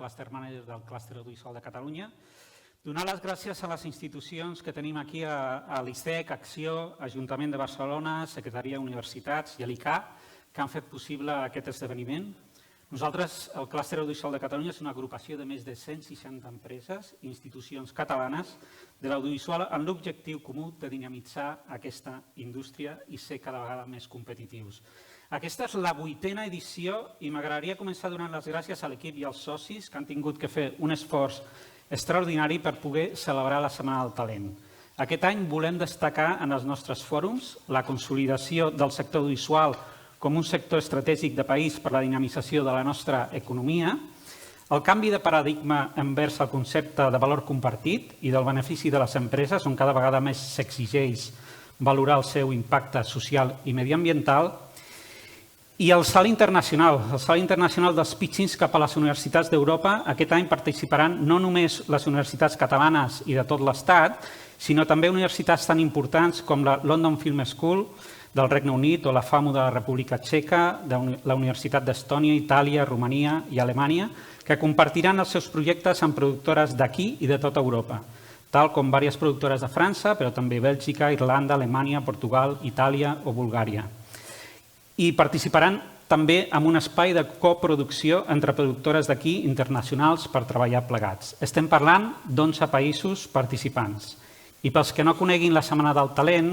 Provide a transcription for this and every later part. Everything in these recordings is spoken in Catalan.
Cluster Manager del Clúster Audiovisual de Catalunya. Donar les gràcies a les institucions que tenim aquí a l'ISEC, Acció, Ajuntament de Barcelona, Secretaria d'Universitats i l'ICA, que han fet possible aquest esdeveniment. Nosaltres, el Clúster Audiovisual de Catalunya, és una agrupació de més de 160 empreses i institucions catalanes de l'audiovisual amb l'objectiu comú de dinamitzar aquesta indústria i ser cada vegada més competitius. Aquesta és la 8a edició i m'agradaria començar donant les gràcies a l'equip i als socis que han tingut que fer un esforç extraordinari per poder celebrar la Setmana del Talent. Aquest any volem destacar en els nostres fòrums la consolidació del sector audiovisual com un sector estratègic de país per la dinamització de la nostra economia, el canvi de paradigma envers el concepte de valor compartit i del benefici de les empreses, on cada vegada més s'exigeix valorar el seu impacte social i mediambiental, i el salt internacional dels pitchings cap a les universitats d'Europa. Aquest any participaran no només les universitats catalanes i de tot l'Estat, sinó també universitats tan importants com la London Film School del Regne Unit o la FAMU de la República Txeca, la Universitat d'Estònia, Itàlia, Romania i Alemanya, que compartiran els seus projectes amb productores d'aquí i de tota Europa, tal com diverses productores de França, però també Bèlgica, Irlanda, Alemanya, Portugal, Itàlia o Bulgària. I participaran també en un espai de coproducció entre productores d'aquí internacionals per treballar plegats. Estem parlant d'11 països participants. I pels que no coneguin la Setmana del Talent,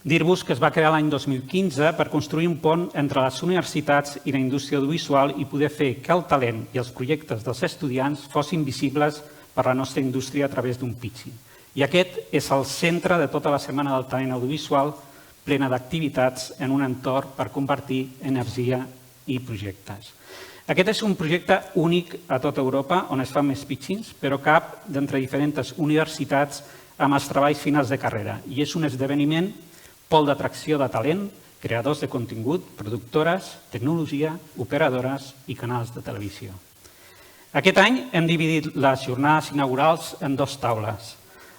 dir-vos que es va crear l'any 2015 per construir un pont entre les universitats i la indústria audiovisual i poder fer que el talent i els projectes dels estudiants fossin visibles per la nostra indústria a través d'un pitching. I aquest és el centre de tota la Setmana del Talent audiovisual, plena d'activitats en un entorn per compartir energia i projectes. Aquest és un projecte únic a tota Europa on es fan més pitchings, però cap d'entre diferents universitats amb els treballs finals de carrera. I és un esdeveniment pol d'atracció de talent, creadors de contingut, productores, tecnologia, operadores i canals de televisió. Aquest any hem dividit les jornades inaugurals en 2 taules.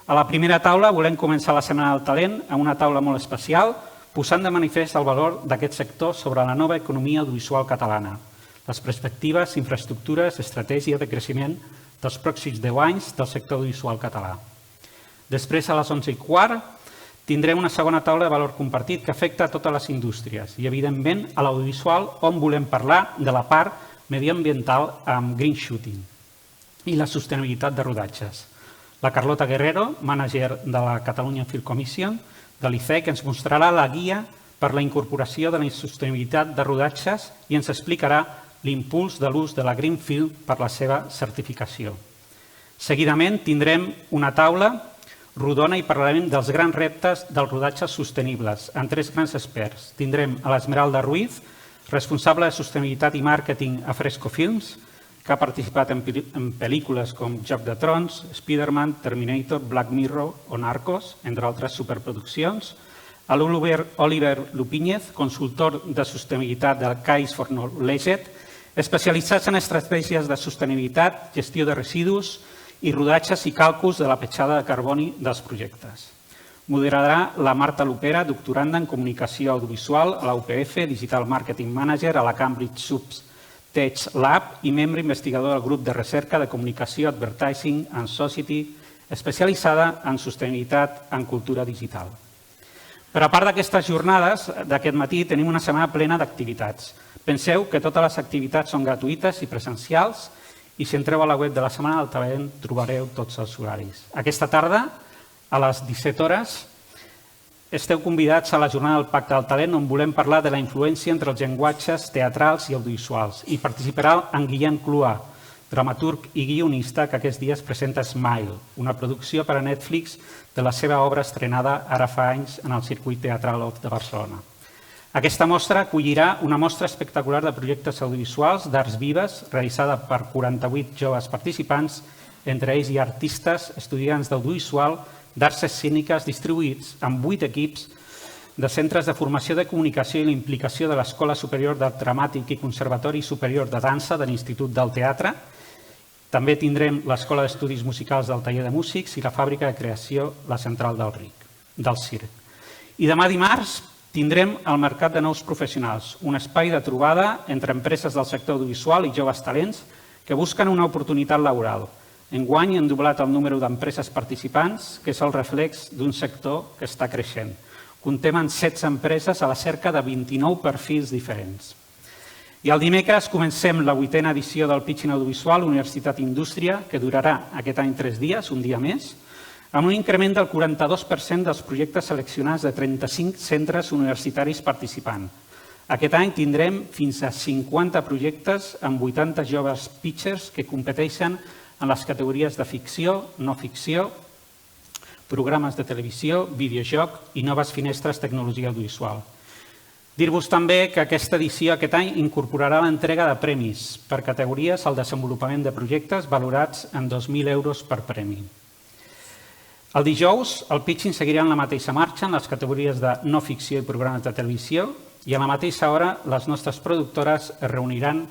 A la primera taula volem començar la Setmana del Talent amb una taula molt especial, posant de manifest el valor d'aquest sector sobre la nova economia audiovisual catalana, les perspectives, infraestructures, estratègia de creixement dels pròxims 10 anys del sector audiovisual català. Després, a les 11:15, tindrem una segona taula de valor compartit que afecta a totes les indústries i, evidentment, a l'audiovisual, on volem parlar de la part mediambiental amb green shooting i la sostenibilitat de rodatges. La Carlota Guerrero, mànager de la Catalunya Film Commission, de l'ICEC, ens mostrarà la guia per la incorporació de la sostenibilitat de rodatges i ens explicarà l'impuls de l'ús de la Green Film per la seva certificació. Seguidament tindrem una taula rodona i parlarem dels grans reptes dels rodatges sostenibles amb 3 grans experts. Tindrem a l'Esmeralda Ruiz, responsable de sostenibilitat i màrqueting a Fresco Films, que ha participat en pel·lícules com Joc de Trons, Spider-Man, Terminator, Black Mirror o Narcos, entre altres superproduccions. A l'Oliver Lupíñez, consultor de sostenibilitat del Case for Knowledge, especialitzats en estratègies de sostenibilitat, gestió de residus i rodatges i càlculs de la petjada de carboni dels projectes. Moderarà la Marta Lopera, doctoranda en comunicació audiovisual a la UPF, Digital Marketing Manager a la Cambridge Tech Lab i membre investigador del grup de recerca de comunicació Advertising and Society, especialitzada en sostenibilitat en cultura digital. Però a part d'aquestes jornades, d'aquest matí tenim una setmana plena d'activitats. Penseu que totes les activitats són gratuïtes i presencials i si entreu a la web de la Setmana del Talent trobareu tots els horaris. Aquesta tarda, a les 17 hores, esteu convidats a la jornada del Pacte del Talent on volem parlar de la influència entre els llenguatges teatrals i audiovisuals i participarà en Guillem Cluà, dramaturg i guionista que aquests dies presenta Smile, una producció per a Netflix de la seva obra estrenada ara fa anys en el Circuit Teatral Off de Barcelona. Aquesta mostra acollirà una mostra espectacular de projectes audiovisuals d'arts vives realitzada per 48 joves participants, entre ells hi ha artistes, estudiants d'audiovisual, d'arts escèniques distribuïts en 8 equips de centres de formació de comunicació i la implicació de l'Escola Superior d'Art Dramàtic i Conservatori Superior de Dansa de l'Institut del Teatre. També tindrem l'Escola d'Estudis Musicals del Taller de Músics i la Fàbrica de Creació La Central del Circ. I demà dimarts tindrem el Mercat de Nous Professionals, un espai de trobada entre empreses del sector audiovisual i joves talents que busquen una oportunitat laboral. Enguany hem doblat el número d'empreses participants, que és el reflex d'un sector que està creixent. Comptem amb 16 empreses a la cerca de 29 perfils diferents. I el dimecres comencem la 8a edició del Pitching Audiovisual Universitat Indústria, que durarà aquest any 3 dies, un dia més, amb un increment del 42% dels projectes seleccionats de 35 centres universitaris participants. Aquest any tindrem fins a 50 projectes amb 80 joves pitchers que competeixen en les categories de ficció, no ficció, programes de televisió, videojoc i noves finestres tecnologia audiovisual. Dir-vos també que aquesta edició aquest any incorporarà l'entrega de premis per categories al desenvolupament de projectes valorats en 2.000 euros per premi. El dijous el pitching seguirà en la mateixa marxa en les categories de no ficció i programes de televisió i a la mateixa hora les nostres productores es reuniran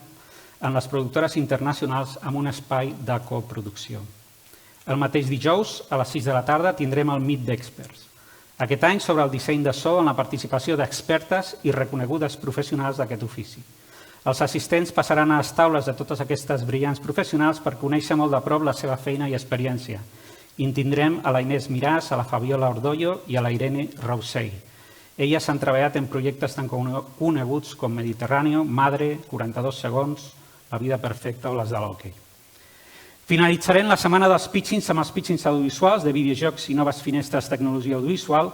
en les productores internacionals amb un espai de coproducció. El mateix dijous, a les 6 de la tarda, tindrem el Meet d'Experts. Aquest any sobre el disseny de so amb la participació d'expertes i reconegudes professionals d'aquest ofici. Els assistents passaran a les taules de totes aquestes brillants professionals per conèixer molt de prop la seva feina i experiència. I en tindrem a la Inés Miràs, a la Fabiola Ordollo i a la Irene Rousey. Elles han treballat en projectes tan coneguts com Mediterráneo, Madre, 42 segons, La vida perfecta o les de l'hoquei. Finalitzarem la setmana dels pitchings amb els pitchings audiovisuals de videojocs i noves finestres tecnologia audiovisual,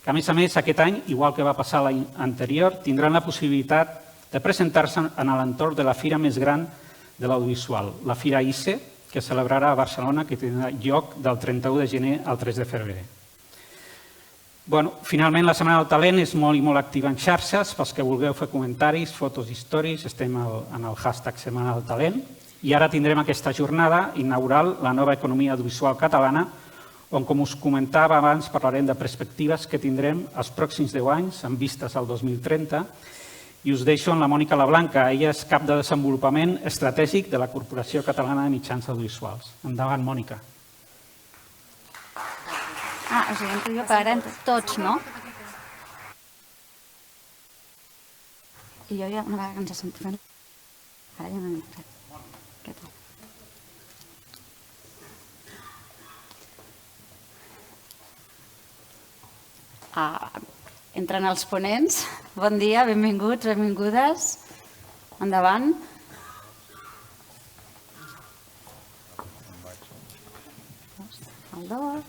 que a més, aquest any, igual que va passar l'any anterior, tindran la possibilitat de presentar-se en l'entorn de la fira més gran de l'audiovisual, la Fira ICE, que es celebrarà a Barcelona, que tindrà lloc del 31 de gener al 3 de febrer. Finalment, la Setmana del Talent és molt i molt activa en xarxes. Pels que vulgueu fer comentaris, fotos, històries, estem en el hashtag Setmana del Talent. I ara tindrem aquesta jornada inaugural, la nova economia audiovisual catalana, on, com us comentava abans, parlarem de perspectives que tindrem els pròxims 10 anys, amb vistes al 2030, i us deixo amb la Mònica Lablanca. Ella és cap de desenvolupament estratègic de la Corporació Catalana de Mitjans Audiovisuals. Endavant, Mònica. O sigui, entre jo pagarem tots, no? I jo ja, una vegada que ens sentim... Ara ja no he dit res. Què tal? Entren els ponents. Bon dia, benvinguts, benvingudes. Endavant. El 2.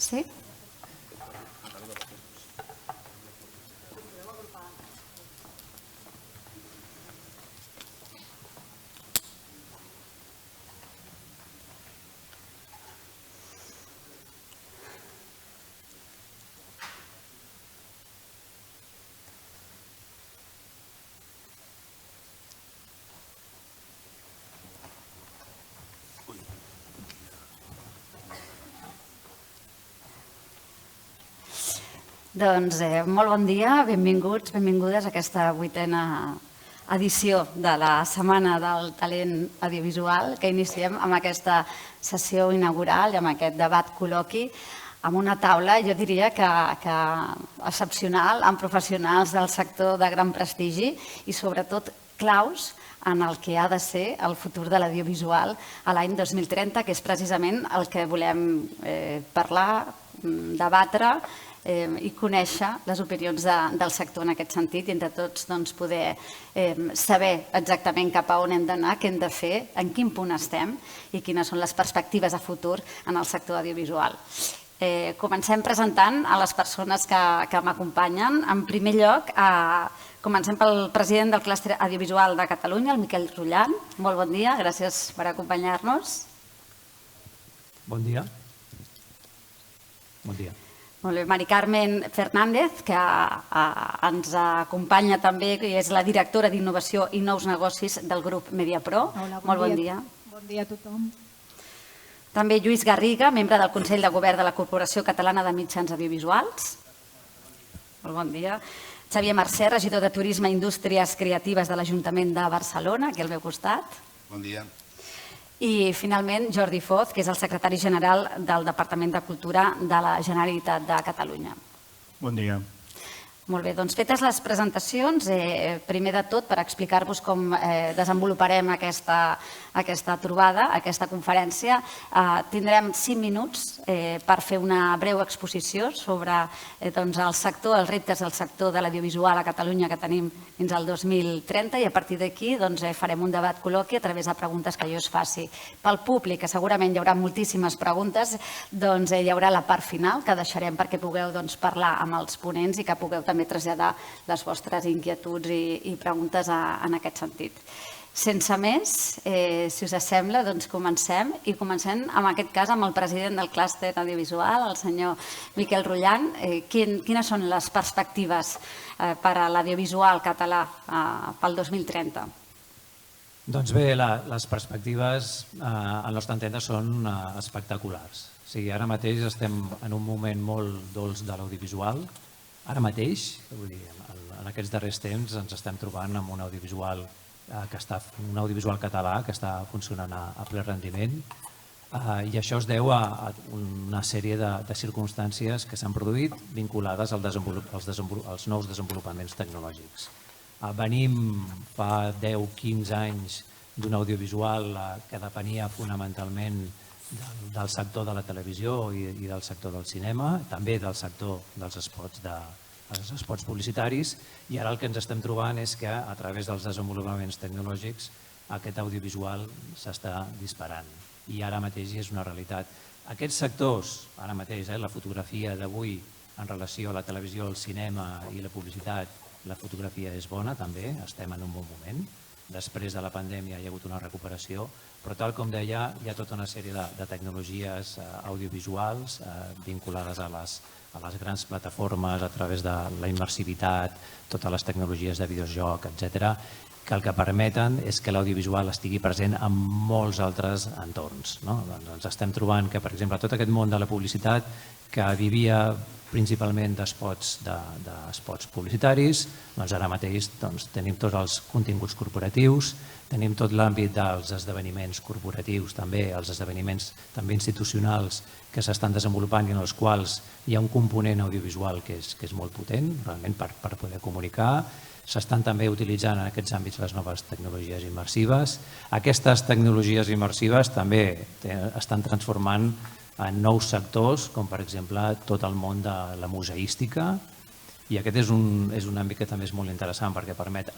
Sí? Doncs molt bon dia, benvinguts, benvingudes a aquesta 8a edició de la Setmana del Talent Audiovisual, que iniciem amb aquesta sessió inaugural i amb aquest debat col·loqui amb una taula, jo diria que excepcional, amb professionals del sector de gran prestigi i sobretot claus en el que ha de ser el futur de l'audiovisual a l'any 2030, que és precisament el que volem parlar, debatre i conèixer les opinions del sector en aquest sentit i entre tots poder saber exactament cap a on hem d'anar, què hem de fer, en quin punt estem i quines són les perspectives de futur en el sector audiovisual. Comencem presentant a les persones que m'acompanyen. En primer lloc, comencem pel president del clúster audiovisual de Catalunya, el Miquel Rullan. Molt bon dia, gràcies per acompanyar-nos. Bon dia. Bon dia. Molt bé, Mari Carmen Fernández, que ens acompanya també, que és la directora d'Innovació i Nous Negocis del grup Mediapro. Molt bon dia. Bon dia a tothom. També Lluís Garriga, membre del Consell de Govern de la Corporació Catalana de Mitjans Audiovisuals. Molt bon dia. Xavier Mercè, regidor de Turisme i Indústries Creatives de l'Ajuntament de Barcelona, aquí al meu costat. Bon dia. I finalment Jordi Foz, que és el secretari general del Departament de Cultura de la Generalitat de Catalunya. Bon dia. Molt bé, doncs fetes les presentacions, primer de tot per explicar-vos com desenvoluparem aquesta trobada, aquesta conferència, tindrem 5 minuts per fer una breu exposició sobre el sector, els reptes del sector de l'audiovisual a Catalunya que tenim fins al 2030 i a partir d'aquí farem un debat col·loqui a través de preguntes que jo us faci. Pel públic, que segurament hi haurà moltíssimes preguntes, doncs hi haurà la part final que deixarem perquè pugueu parlar amb els ponents i que pugueu també traslladar les vostres inquietuds i preguntes en aquest sentit. Sense més, si us sembla, doncs comencem i comencem en aquest cas amb el president del clúster audiovisual, el senyor Miquel Rullan. Quines són les perspectives per a l'audiovisual català pel 2030? Doncs bé, les perspectives al nostre entendre són espectaculars. Ara mateix estem en un moment molt dolç de l'audiovisual. Ara mateix, en aquests darrers temps, ens estem trobant amb un audiovisual català que està funcionant a ple rendiment i això es deu a una sèrie de circumstàncies que s'han produït vinculades als nous desenvolupaments tecnològics. Venim fa 10-15 anys d'un audiovisual que depenia fonamentalment del sector de la televisió i del sector del cinema, també del sector dels espots publicitaris, i ara el que ens estem trobant és que a través dels desenvolupaments tecnològics aquest audiovisual s'està disparant i ara mateix és una realitat. Aquests sectors, ara mateix, la fotografia d'avui en relació a la televisió, el cinema i la publicitat, la fotografia és bona també, estem en un bon moment. Després de la pandèmia hi ha hagut una recuperació, però tal com deia, hi ha tota una sèrie de tecnologies audiovisuals vinculades a les grans plataformes a través de la immersivitat, totes les tecnologies de videojoc, etc., que el que permeten és que l'audiovisual estigui present en molts altres entorns. Ens estem trobant que, per exemple, tot aquest món de la publicitat que vivia principalment d'espots publicitaris, doncs ara mateix tenim tots els continguts corporatius, tenim tot l'àmbit dels esdeveniments corporatius, també els esdeveniments també institucionals que s'estan desenvolupant i en els quals hi ha un component audiovisual que és molt potent, realment per poder comunicar. S'estan també utilitzant en aquests àmbits les noves tecnologies immersives. Aquestes tecnologies immersives també estan transformant en nous sectors, com per exemple tot el món de la museística, i aquest és un àmbit que també és molt interessant perquè permet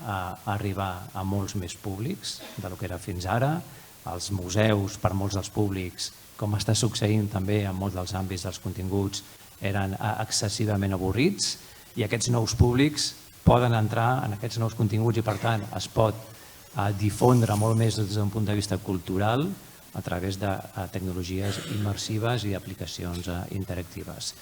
arribar a molts més públics del que era fins ara. Els museus, per molts dels públics, com està succeint també en molts dels àmbits dels continguts, eren excessivament avorrits i aquests nous públics poden entrar en aquests nous continguts i per tant es pot difondre molt més des d'un punt de vista cultural a través de tecnologies immersives i aplicacions interactives.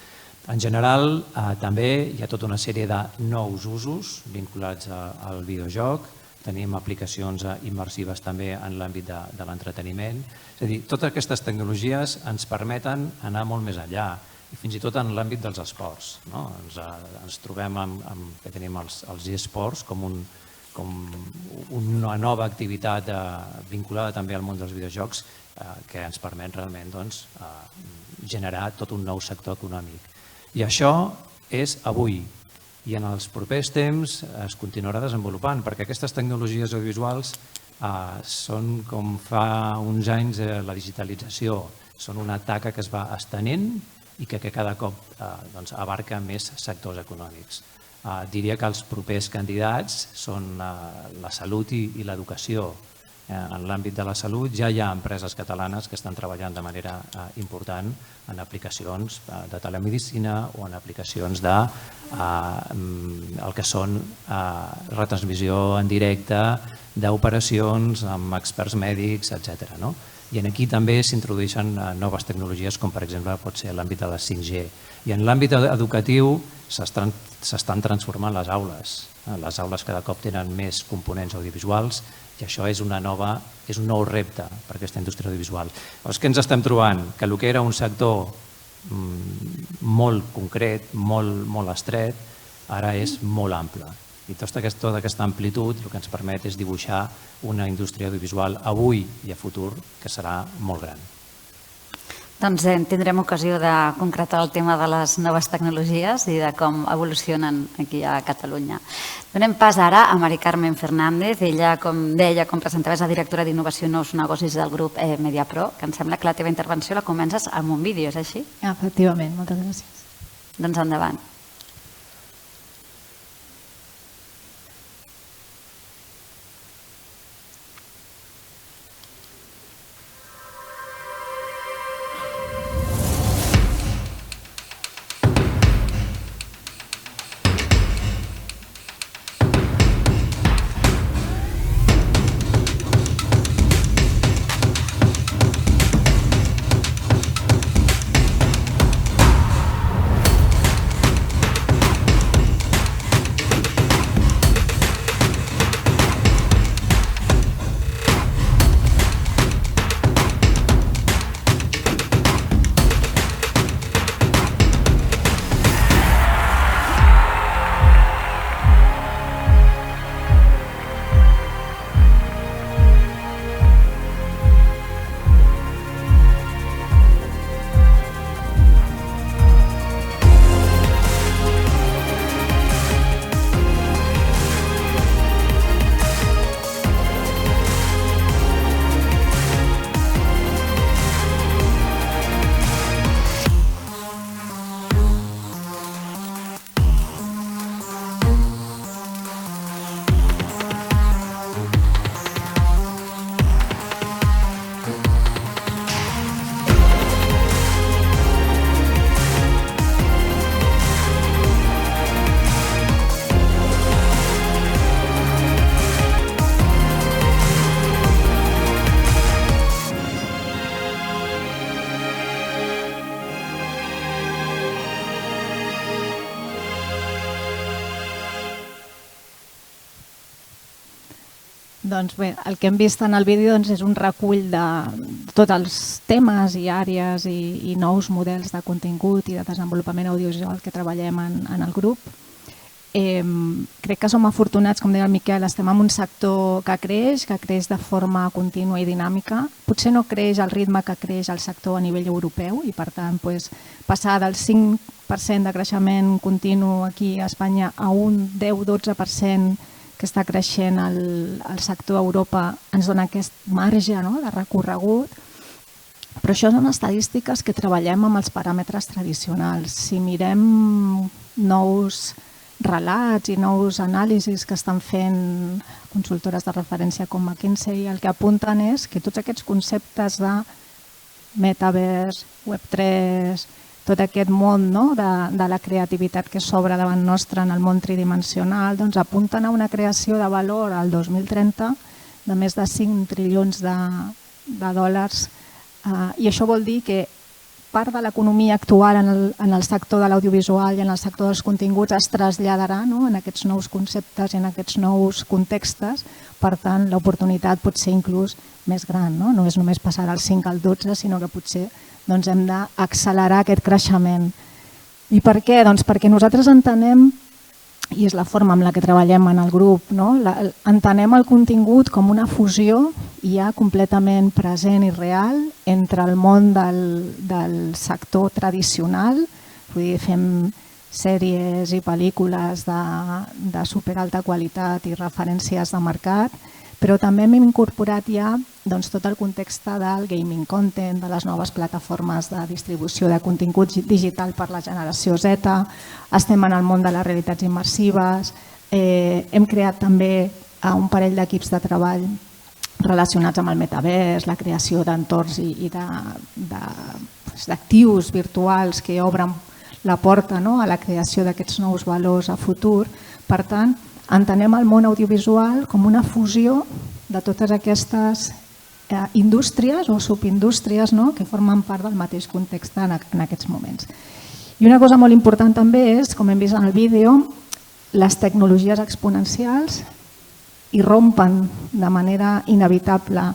En general, també hi ha tota una sèrie de nous usos vinculats al videojoc. Tenim aplicacions immersives també en l'àmbit de l'entreteniment. És a dir, totes aquestes tecnologies ens permeten anar molt més enllà, i fins i tot en l'àmbit dels esports. Ens trobem que tenim els eSports com una nova activitat vinculada també al món dels videojocs que ens permet realment generar tot un nou sector econòmic. I això és avui i en els propers temps es continuarà desenvolupant perquè aquestes tecnologies audiovisuals són com fa uns anys la digitalització, són una taca que es va estenent i que cada cop abarca més sectors econòmics. Diria que els propers candidats són la salut i l'educació. En l'àmbit de la salut ja hi ha empreses catalanes que estan treballant de manera important en aplicacions de telemedicina o en aplicacions el que són retransmissió en directe d'operacions amb experts mèdics, etc. I aquí també s'introdueixen noves tecnologies com per exemple pot ser l'àmbit de la 5G. I en l'àmbit educatiu s'estan transformant les aules. Les aules cada cop tenen més components audiovisuals i això és un nou repte per aquesta indústria audiovisual. Llavors, què ens estem trobant? Que el que era un sector molt concret, molt estret, ara és molt ample. I tota aquesta amplitud el que ens permet és dibuixar una indústria audiovisual avui i a futur que serà molt gran. Doncs tindrem ocasió de concretar el tema de les noves tecnologies i de com evolucionen aquí a Catalunya. Donem pas ara a Mari Carmen Fernández. Ella, com deia, com presentava, és la directora d'Innovació i Nous Negocis del grup Mediapro, que em sembla que la teva intervenció la comences amb un vídeo, és així? Efectivament, moltes gràcies. Doncs endavant. Doncs bé, el que hem vist en el vídeo és un recull de tots els temes i àrees i nous models de contingut i de desenvolupament audiovisual que treballem en el grup. Crec que som afortunats, com deia el Miquel, estem en un sector que creix de forma contínua i dinàmica. Potser no creix al ritme que creix el sector a nivell europeu i, per tant, passar del 5% de creixement continu aquí a Espanya a un 10-12% que està creixent el sector a Europa ens dona aquest marge de recorregut, però això són estadístiques que treballem amb els paràmetres tradicionals. Si mirem nous relats i nous anàlisis que estan fent consultores de referència com McKinsey, el que apunten és que tots aquests conceptes de metavers, Web3, tot aquest món de la creativitat que s'obre davant nostre en el món tridimensional, apunten a una creació de valor al 2030 de més de 5 trilions de dòlars. I això vol dir que part de l'economia actual en el sector de l'audiovisual i en el sector dels continguts es traslladarà en aquests nous conceptes i en aquests nous contextos. Per tant, l'oportunitat pot ser inclús més gran. No és només passar del 5 al 12, sinó que potser hem d'accelerar aquest creixement. I per què? Doncs perquè nosaltres entenem, i és la forma amb la que treballem en el grup, entenem el contingut com una fusió ja completament present i real entre el món del sector tradicional, vull dir, fem sèries i pel·lícules de superalta qualitat i referències de mercat, però també hem incorporat ja tot el context del gaming content, de les noves plataformes de distribució de continguts digital per la generació Z, estem en el món de les realitats immersives, hem creat també un parell d'equips de treball relacionats amb el metavers, la creació d'entorns i d'actius virtuals que obren la porta a la creació d'aquests nous valors a futur. Per tant, entenem el món audiovisual com una fusió de totes aquestes indústries o subindústries que formen part del mateix context en aquests moments. I una cosa molt important també és, com hem vist en el vídeo, les tecnologies exponencials irrompen de manera inevitable,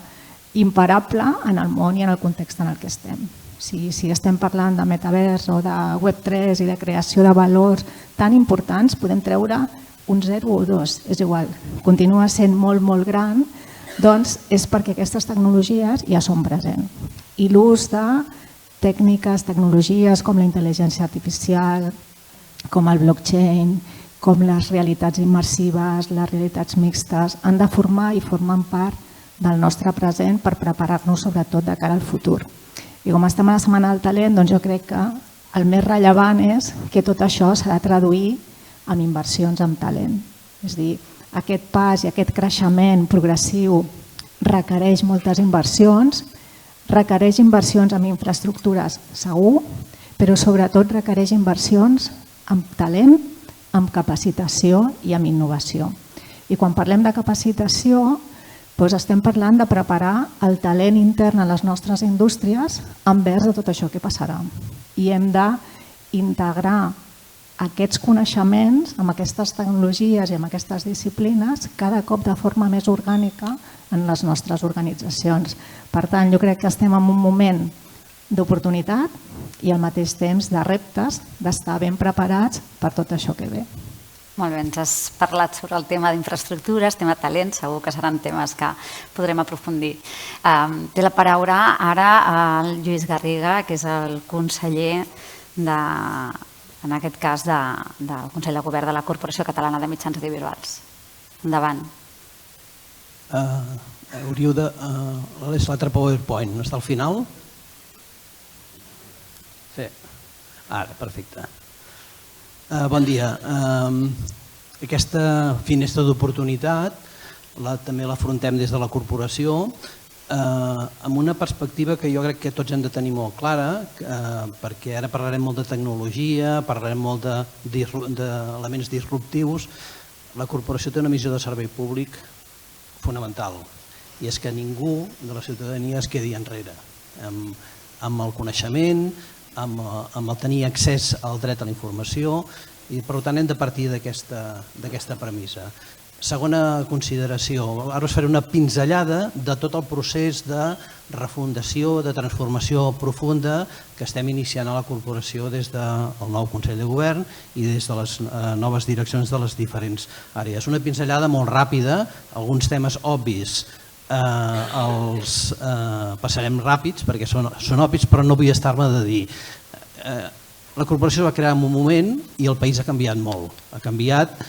imparable en el món i en el context en el que estem. Si estem parlant de metavers o de Web3 i de creació de valors tan importants, podem treure un 0 o 2, és igual, continua sent molt, molt gran, doncs és perquè aquestes tecnologies ja són presents. I l'ús de tècniques, tecnologies com la intel·ligència artificial, com el blockchain, com les realitats immersives, les realitats mixtes, han de formar i formen part del nostre present per preparar-nos sobretot de cara al futur. I com estem a la Setmana del Talent, doncs jo crec que el més rellevant és que tot això s'ha de traduir en inversions en talent. És a dir, aquest pas i aquest creixement progressiu requereix moltes inversions, requereix inversions en infraestructures segur, però sobretot requereix inversions en talent, en capacitació i en innovació. I quan parlem de capacitació, doncs estem parlant de preparar el talent intern a les nostres indústries envers de tot això que passarà. I hem d'integrar aquests coneixements amb aquestes tecnologies i amb aquestes disciplines cada cop de forma més orgànica en les nostres organitzacions. Per tant, jo crec que estem en un moment d'oportunitat i al mateix temps de reptes, d'estar ben preparats per tot això que ve. Molt bé, ens has parlat sobre el tema d'infraestructures, tema de talent, segur que seran temes que podrem aprofundir. Té la paraula ara el Lluís Garriga, que és el conseller, en aquest cas, del Consell de Govern de la Corporació Catalana de Mitjans Audiovisuals. Endavant. Hauríeu de... És l'altre PowerPoint, no està al final? Sí. Ara, perfecte. Bon dia. Aquesta finestra d'oportunitat també l'afrontem des de la corporació amb una perspectiva que jo crec que tots hem de tenir molt clara, perquè ara parlarem molt de tecnologia, parlarem molt d'elements disruptius. La corporació té una missió de servei públic fonamental, i és que ningú de la ciutadania es quedi enrere amb el coneixement, amb el tenir accés al dret a la informació, i per tant hem de partir d'aquesta premissa. Segona consideració, ara us faré una pinzellada de tot el procés de refundació, de transformació profunda que estem iniciant a la corporació des del nou Consell de Govern i des de les noves direccions de les diferents àrees. Una pinzellada molt ràpida, alguns temes obvis els passarem ràpids perquè són obvis, però no vull estar-me de dir. La corporació es va crear en un moment i el país ha canviat molt. Ha canviat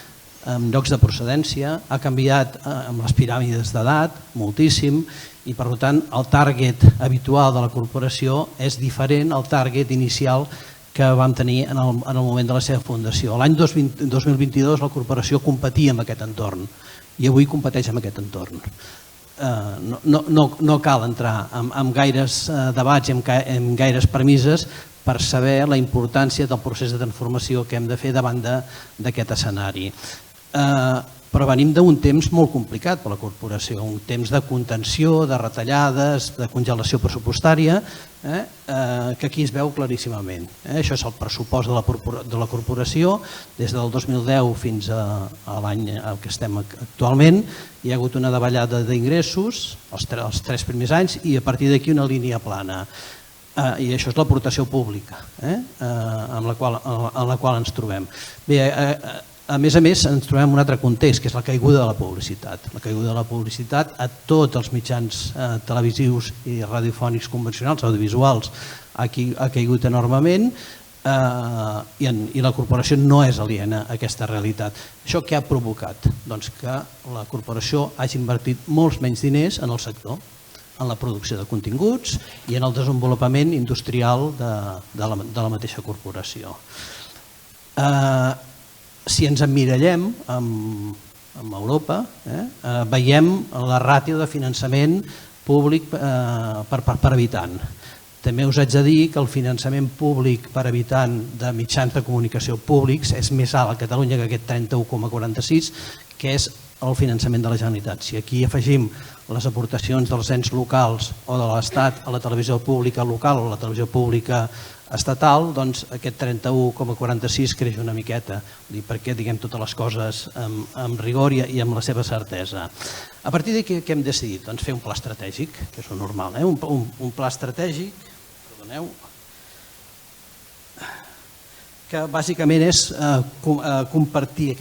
en llocs de procedència, ha canviat amb les piràmides d'edat, moltíssim, i per tant el target habitual de la corporació és diferent al target inicial que vam tenir en el moment de la seva fundació. L'any 2022 la corporació competia amb aquest entorn i avui competeix amb aquest entorn. No cal entrar en gaires debats i en gaires premisses per saber la importància del procés de transformació que hem de fer davant d'aquest escenari. Però venim d'un temps molt complicat per a la corporació, un temps de contenció, de retallades, de congelació pressupostària, que aquí es veu claríssimament. Això és el pressupost de la corporació des del 2010 fins a l'any que estem actualment. Hi ha hagut una davallada d'ingressos els 3 primers anys i a partir d'aquí una línia plana. I això és l'aportació pública en la qual ens trobem. Bé, a més, ens trobem en un altre context, que és la caiguda de la publicitat. La caiguda de la publicitat a tots els mitjans televisius i radiofònics convencionals, audiovisuals, ha caigut enormement i la corporació no és aliena a aquesta realitat. Això què ha provocat? Doncs que la corporació hagi invertit molts menys diners en el sector, en la producció de continguts i en el desenvolupament industrial de la mateixa corporació. Si ens emmirallem amb Europa, veiem la ràtio de finançament públic per habitant. També us haig de dir que el finançament públic per habitant de mitjans de comunicació públics és més alt a Catalunya que aquest 31,46, que és el finançament de la Generalitat. Si aquí afegim les aportacions dels ens locals o de l'Estat a la televisió pública local o a la televisió pública estatal, doncs aquest 31,46 creix una miqueta, perquè diguem totes les coses amb rigor i amb la seva certesa. A partir d'aquí què hem decidit? Doncs fer un pla estratègic, que és el normal, un pla estratègic, perdoneu, que bàsicament és compartir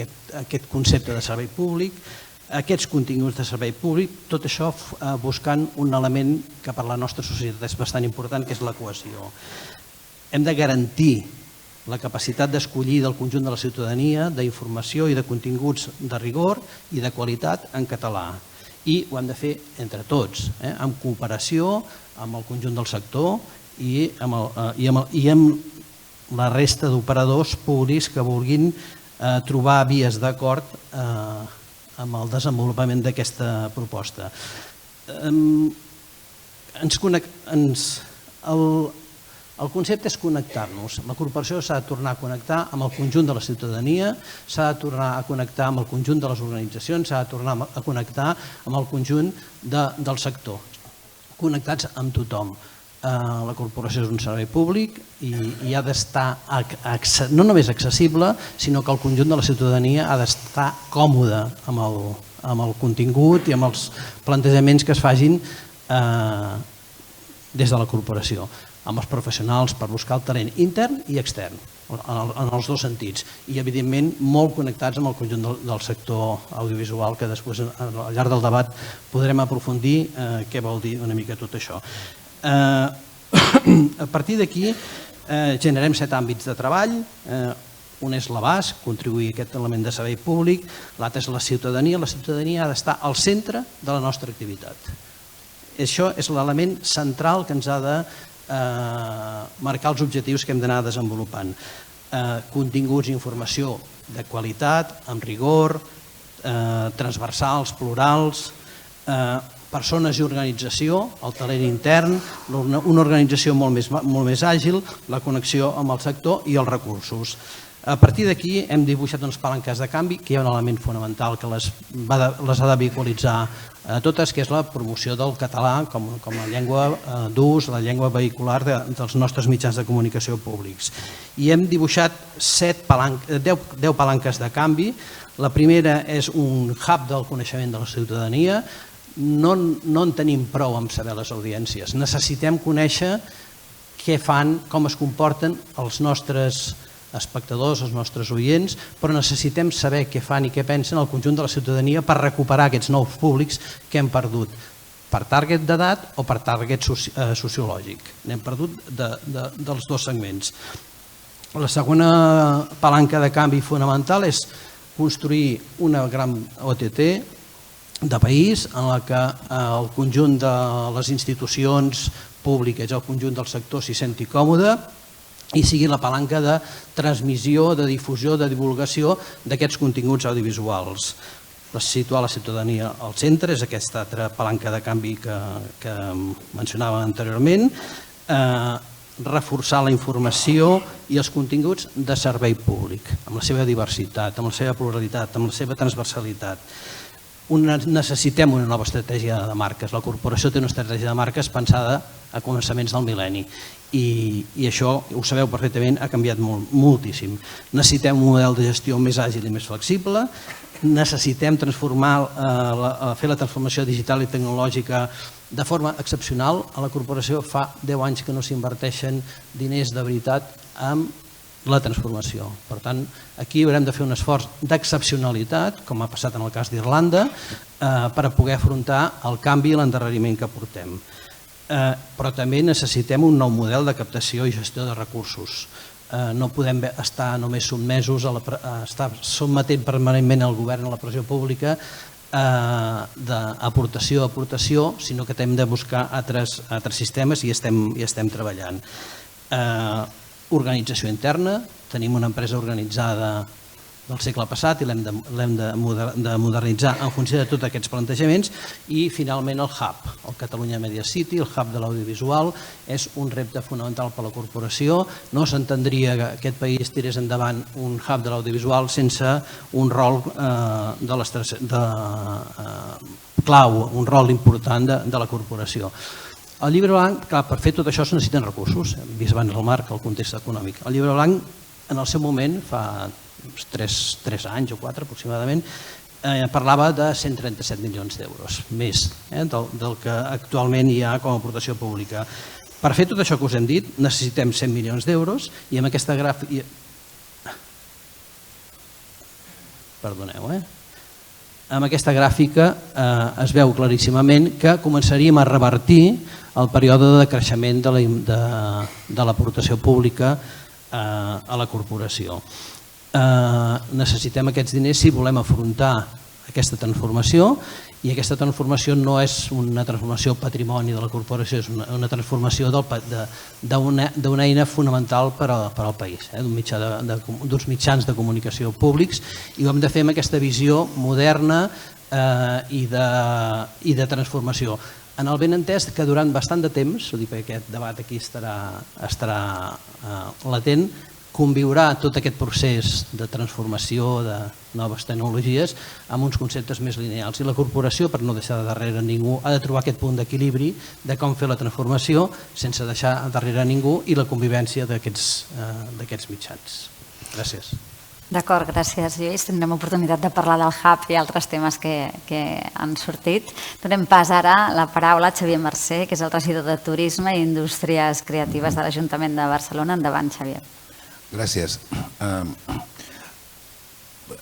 aquest concepte de servei públic, aquests continguts de servei públic, tot això buscant un element que per la nostra societat és bastant important, que és la cohesió. Hem de garantir la capacitat d'escollir del conjunt de la ciutadania d'informació i de continguts de rigor i de qualitat en català. I ho hem de fer entre tots, en cooperació amb el conjunt del sector i amb la resta d'operadors públics que vulguin trobar vies d'acord amb el desenvolupament d'aquesta proposta. El concepte és connectar-nos. La corporació s'ha de tornar a connectar amb el conjunt de la ciutadania, s'ha de tornar a connectar amb el conjunt de les organitzacions, s'ha de tornar a connectar amb el conjunt del sector, connectats amb tothom. La corporació és un servei públic i ha d'estar no només accessible, sinó que el conjunt de la ciutadania ha d'estar còmode amb el contingut i amb els plantejaments que es facin des de la corporació, amb els professionals per buscar el talent intern i extern, en els dos sentits, i evidentment molt connectats amb el conjunt del sector audiovisual, que després al llarg del debat podrem aprofundir què vol dir una mica tot això. A partir d'aquí generem 7 àmbits de treball. Un és l'abast, contribuir a aquest element de servei públic. L'altre és la ciutadania. La ciutadania ha d'estar al centre de la nostra activitat. Això és l'element central que ens ha de marcar els objectius que hem d'anar desenvolupant. Continguts i informació de qualitat, amb rigor, transversals, plurals, persones i organització, el talent intern, una organització molt més àgil, la connexió amb el sector i els recursos. A partir d'aquí hem dibuixat unes palanques de canvi, que hi ha un element fonamental que les ha de vehiculitzar totes, que és la promoció del català com a llengua d'ús, la llengua vehicular dels nostres mitjans de comunicació públics. I hem dibuixat 10 palanques de canvi. La primera és un hub del coneixement de la ciutadania. No en tenim prou amb saber les audiències. Necessitem conèixer què fan, com es comporten els nostres espectadors, els nostres oients, però necessitem saber què fan i què pensen el conjunt de la ciutadania per recuperar aquests nous públics que hem perdut per target d'edat o per target sociològic. N'hem perdut dels dos segments. La segona palanca de canvi fonamental és construir una gran OTT de país en la que el conjunt de les institucions públiques i el conjunt del sector s'hi senti còmode i sigui la palanca de transmissió, de difusió, de divulgació d'aquests continguts audiovisuals. Situar la ciutadania al centre és aquesta altra palanca de canvi que mencionava anteriorment. Reforçar la informació i els continguts de servei públic, amb la seva diversitat, amb la seva pluralitat, amb la seva transversalitat. Necessitem una nova estratègia de marques. La corporació té una estratègia de marques pensada a començaments del mil·lenni i això, ho sabeu perfectament, ha canviat moltíssim. Necessitem un model de gestió més àgil i més flexible, necessitem fer la transformació digital i tecnològica de forma excepcional. A la corporació fa 10 anys que no s'inverteixen diners de veritat en la transformació. Per tant, aquí haurem de fer un esforç d'excepcionalitat, com ha passat en el cas d'Irlanda, per poder afrontar el canvi i l'endarreriment que portem. Però també necessitem un nou model de captació i gestió de recursos. No podem estar només sotmesos a estar sotmetent permanentment el govern a la pressió pública d'aportació a aportació, sinó que hem de buscar altres sistemes i estem treballant. Organització interna, tenim una empresa organitzada del segle passat i l'hem de modernitzar en funció de tots aquests plantejaments. I finalment el hub, el Catalunya Media City, el hub de l'audiovisual, és un repte fonamental per a la corporació. No s'entendria que aquest país tirés endavant un hub de l'audiovisual sense un rol clau, un rol important de la corporació. El llibre blanc, clar, per fer tot això es necessiten recursos, hem vist abans el marc, el context econòmic. El llibre blanc, en el seu moment, fa 3 anys o 4 aproximadament, parlava de 137 milions d'euros, més del que actualment hi ha com a aportació pública. Per fer tot això que us hem dit, necessitem 100 milions d'euros i amb aquesta gràfica... Perdoneu, amb aquesta gràfica es veu claríssimament que començaríem a revertir el període de creixement de l'aportació pública a la corporació. Necessitem aquests diners si volem afrontar aquesta transformació, i aquesta transformació no és una transformació patrimoni de la corporació, és una transformació d'una eina fonamental per al país, d'uns mitjans de comunicació públics, i ho hem de fer amb aquesta visió moderna i de transformació. En el benentès que durant bastant de temps, perquè aquest debat aquí estarà latent, conviurà tot aquest procés de transformació de noves tecnologies amb uns conceptes més lineals. I la corporació, per no deixar darrere ningú, ha de trobar aquest punt d'equilibri de com fer la transformació sense deixar darrere ningú i la convivència d'aquests mitjans. Gràcies. D'acord, gràcies, Lluís. Tindrem oportunitat de parlar del Hub i altres temes que han sortit. Donem pas ara la paraula a Xavier Mercè, que és el regidor de Turisme i Indústries Creatives de l'Ajuntament de Barcelona. Endavant, Xavier. Gràcies.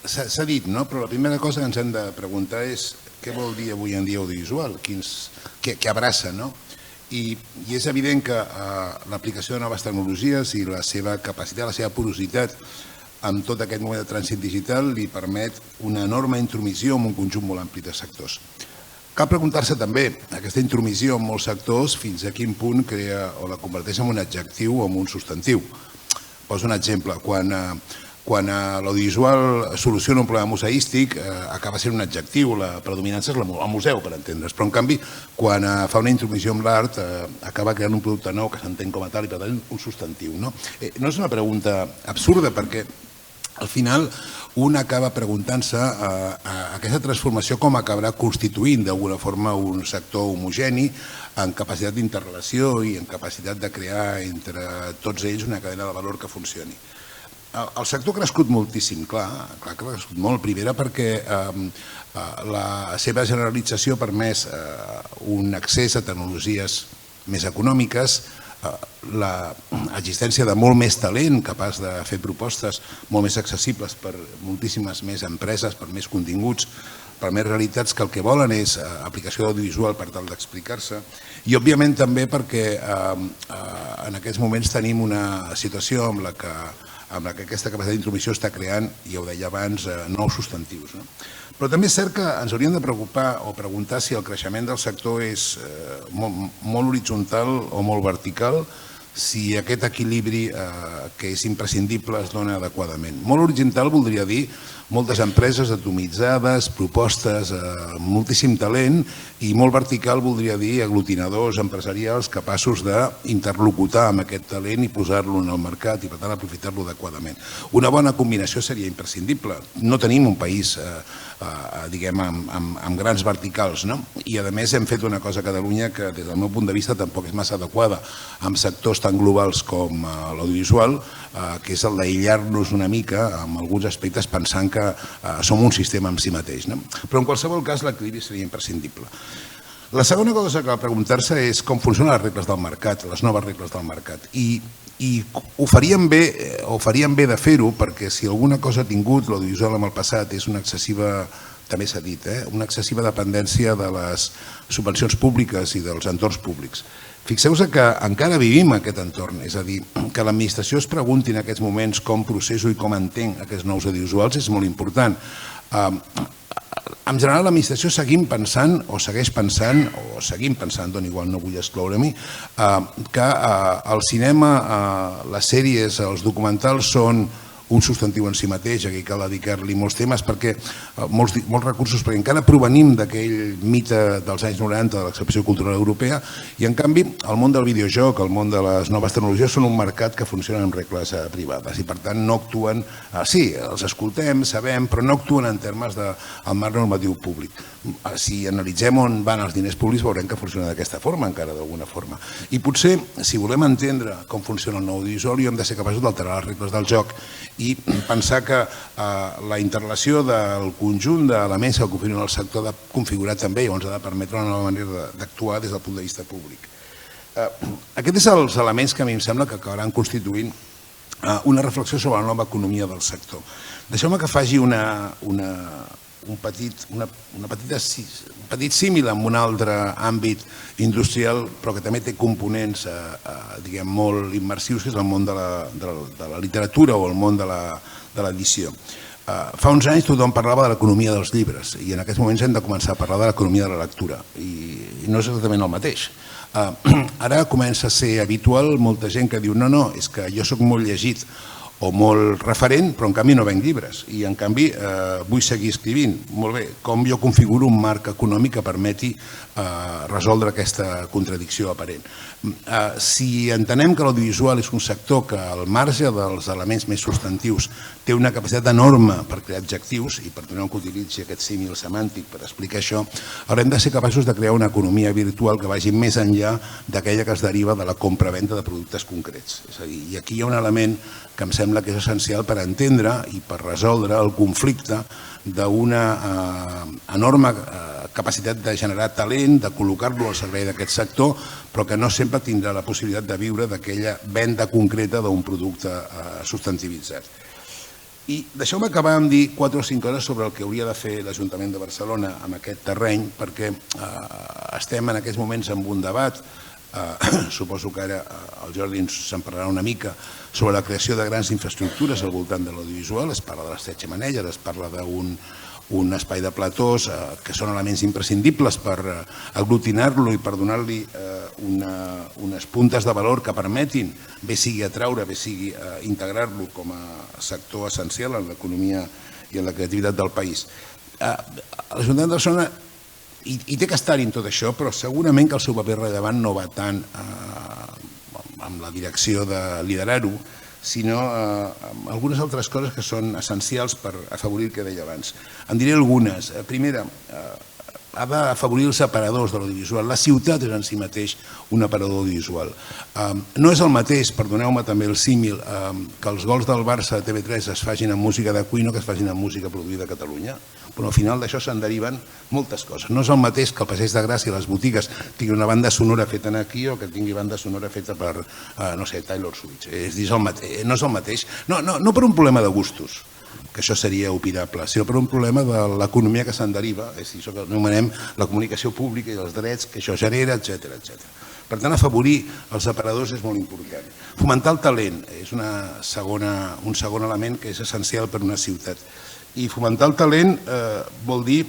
S'ha dit, no? Però la primera cosa que ens hem de preguntar és què vol dir avui en dia audiovisual, què abraça, no? I és evident que l'aplicació de noves tecnologies i la seva capacitat, la seva porositat amb tot aquest moment de trànsit digital li permet una enorme intromissió en un conjunt molt ampli de sectors. Cal preguntar-se també, aquesta intromissió en molts sectors, fins a quin punt crea o la converteix en un adjectiu o en un substantiu. Poso un exemple, quan l'audiovisual soluciona un problema museístic acaba sent un adjectiu, la predominància és el museu, per entendre's, però en canvi quan fa una intromissió amb l'art acaba creant un producte nou que s'entén com a tal i per tant un substantiu. No és una pregunta absurda perquè al final un acaba preguntant-se aquesta transformació com acabarà constituint d'alguna forma un sector homogeni en capacitat d'interrelació i en capacitat de crear entre tots ells una cadena de valor que funcioni. El sector ha crescut moltíssim, clar que ha crescut molt, primera perquè la seva generalització ha permès un accés a tecnologies més econòmiques, l'existència de molt més talent capaç de fer propostes molt més accessibles per moltíssimes més empreses, per més continguts, per més realitats que el que volen és aplicació d'audiovisual per tal d'explicar-se i òbviament també perquè en aquests moments tenim una situació amb la que aquesta capacitat d'intromissió està creant, ja ho deia abans, nous substantius. Però també és cert que ens hauríem de preocupar o preguntar si el creixement del sector és molt horitzontal o molt vertical, si aquest equilibri que és imprescindible es dona adequadament. Molt horitzontal voldria dir moltes empreses atomitzades, propostes, moltíssim talent i molt vertical voldria dir aglutinadors empresarials capaços d'interlocutar amb aquest talent i posar-lo en el mercat i per tant aprofitar-lo adequadament. Una bona combinació seria imprescindible. No tenim un país diguem, amb grans verticals, no? I a més hem fet una cosa a Catalunya que des del meu punt de vista tampoc és massa adequada amb sectors tan globals com l'audiovisual, que és el d'aïllar-nos una mica amb alguns aspectes pensant que som un sistema en si mateix. Però en qualsevol cas l'equilibri seria imprescindible. La segona cosa que cal preguntar-se és com funcionen les regles del mercat, les noves regles del mercat. I ho faríem bé de fer-ho perquè si alguna cosa ha tingut l'audiovisual en el passat és una excessiva, també s'ha dit, una excessiva dependència de les subvencions públiques i dels entorns públics. Fixeu-vos que encara vivim aquest entorn, és a dir, que l'administració es pregunti en aquests moments com processo i com entenc aquests nous audiovisuals és molt important. En general l'administració seguim pensant, o segueix pensant, o seguim pensant, igual no vull excloure-m'hi, que el cinema, les sèries, els documentals són un substantiu en si mateix, aquí cal dedicar-li molts temes, molts recursos, perquè encara provenim d'aquell mite dels anys 90 de l'excepció cultural europea i en canvi el món del videojoc, el món de les noves tecnologies són un mercat que funciona amb regles privades i per tant no actuen, sí, els escoltem, sabem, però no actuen en termes del marc normatiu públic. Si analitzem on van els diners públics veurem que funciona d'aquesta forma encara, d'alguna forma. I potser, si volem entendre com funciona el nou audiovisual, hem de ser capaços d'alterar les regles del joc i pensar que la interrelació del conjunt d'elements que configuren el sector ha de configurar també i ens ha de permetre una nova manera d'actuar des del punt de vista públic. Aquests són els elements que a mi em sembla que acabaran constituint una reflexió sobre la nova economia del sector. Deixeu-me que faci una un petit símil en un altre àmbit industrial, però que també té components diguem, molt immersius, que és el món de la literatura o el món de l'edició. Fa uns anys tothom parlava de l'economia dels llibres i en aquests moments hem de començar a parlar de l'economia de la lectura i no és exactament el mateix. Ara comença a ser habitual molta gent que diu no, és que jo sóc molt llegit o molt referent, però en canvi no venc llibres i en canvi vull seguir escrivint. Molt bé, com jo configuro un marc econòmic que permeti resoldre aquesta contradicció aparent. Si entenem que l'audiovisual és un sector que al marge dels elements més substantius té una capacitat enorme per crear adjectius i per donar que utilitzi aquest símil semàntic per explicar això, haurem de ser capaços de crear una economia virtual que vagi més enllà d'aquella que es deriva de la compra-venda de productes concrets. És a dir, i aquí hi ha un element que em sembla que és essencial per entendre i per resoldre el conflicte d'una enorme capacitat de generar talent, de col·locar-lo al servei d'aquest sector, però que no sempre tindrà la possibilitat de viure d'aquella venda concreta d'un producte substantivitzat. I deixeu-me acabar amb dir 4 o 5 coses sobre el que hauria de fer l'Ajuntament de Barcelona en aquest terreny, perquè estem en aquests moments en un debat, suposo que ara el Jordi se'n parlarà una mica, sobre la creació de grans infraestructures al voltant de l'audiovisual. Es parla de les 7 xemeneies, es parla d'un espai de platós que són elements imprescindibles per aglutinar-lo i per donar-li unes puntes de valor que permetin, bé sigui atraure, bé sigui integrar-lo com a sector essencial en l'economia i en la creativitat del país. L'Ajuntament de Barcelona hi té que estar-hi en tot això, però segurament que el seu paper rellevant no va tant amb la direcció de liderar-ho, sinó amb algunes altres coses que són essencials per afavorir el que deia abans. En diré algunes. Primera, ha d'afavorir els aparadors de l'audiovisual. La ciutat és en si mateix un aparador audiovisual. No és el mateix, perdoneu-me també el símil, que els gols del Barça a TV3 es facin amb música de cuina o que es facin amb música produïda a Catalunya, però al final d'això se'n deriven moltes coses. No és el mateix que el Passeig de Gràcia i les botigues tinguin una banda sonora feta aquí o que tingui banda sonora feta per, no sé, Taylor Swift. No és el mateix. No per un problema de gustos, que això seria opinable, sinó per un problema de l'economia que se'n deriva, és això que anomenem la comunicació pública i els drets que això genera, etc. Per tant, afavorir els aparadors és molt important. Fomentar el talent és un segon element que és essencial per una ciutat. I fomentar el talent vol dir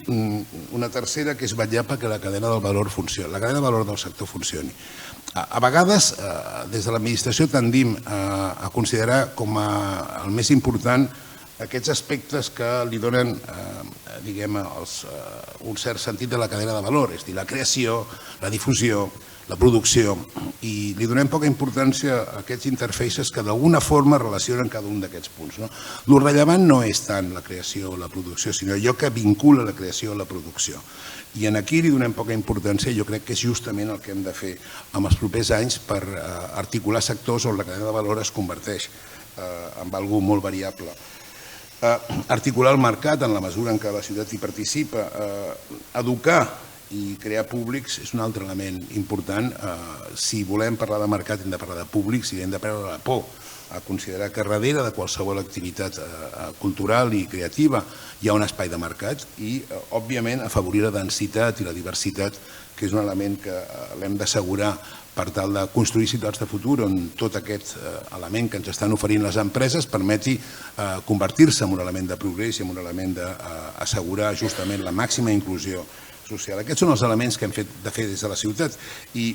una tercera, que és vetllar perquè la cadena del valor funcioni, la cadena de valor del sector funcioni. A vegades, des de l'administració tendim a considerar com el més important aquests aspectes que li donen un cert sentit de la cadena de valor, és a dir, la creació, la difusió, la producció, i li donem poca importància a aquests interfaces que d'alguna forma relacionen cada un d'aquests punts. El rellevant no és tant la creació o la producció, sinó allò que vincula la creació a la producció. I aquí li donem poca importància i jo crec que és justament el que hem de fer en els propers anys per articular sectors on la cadena de valor es converteix en algo molt variable. Articular el mercat en la mesura en què la ciutat hi participa, educar i crear públics és un altre element important. Si volem parlar de mercat hem de parlar de públics i hem de perdre la por a considerar que darrere de qualsevol activitat cultural i creativa hi ha un espai de mercat i, òbviament, afavorir la densitat i la diversitat, que és un element que l'hem d'assegurar per tal de construir ciutats de futur on tot aquest element que ens estan oferint les empreses permeti convertir-se en un element de progrés i en un element d'assegurar justament la màxima inclusió social. Aquests són els elements que hem fet de fer des de la ciutat i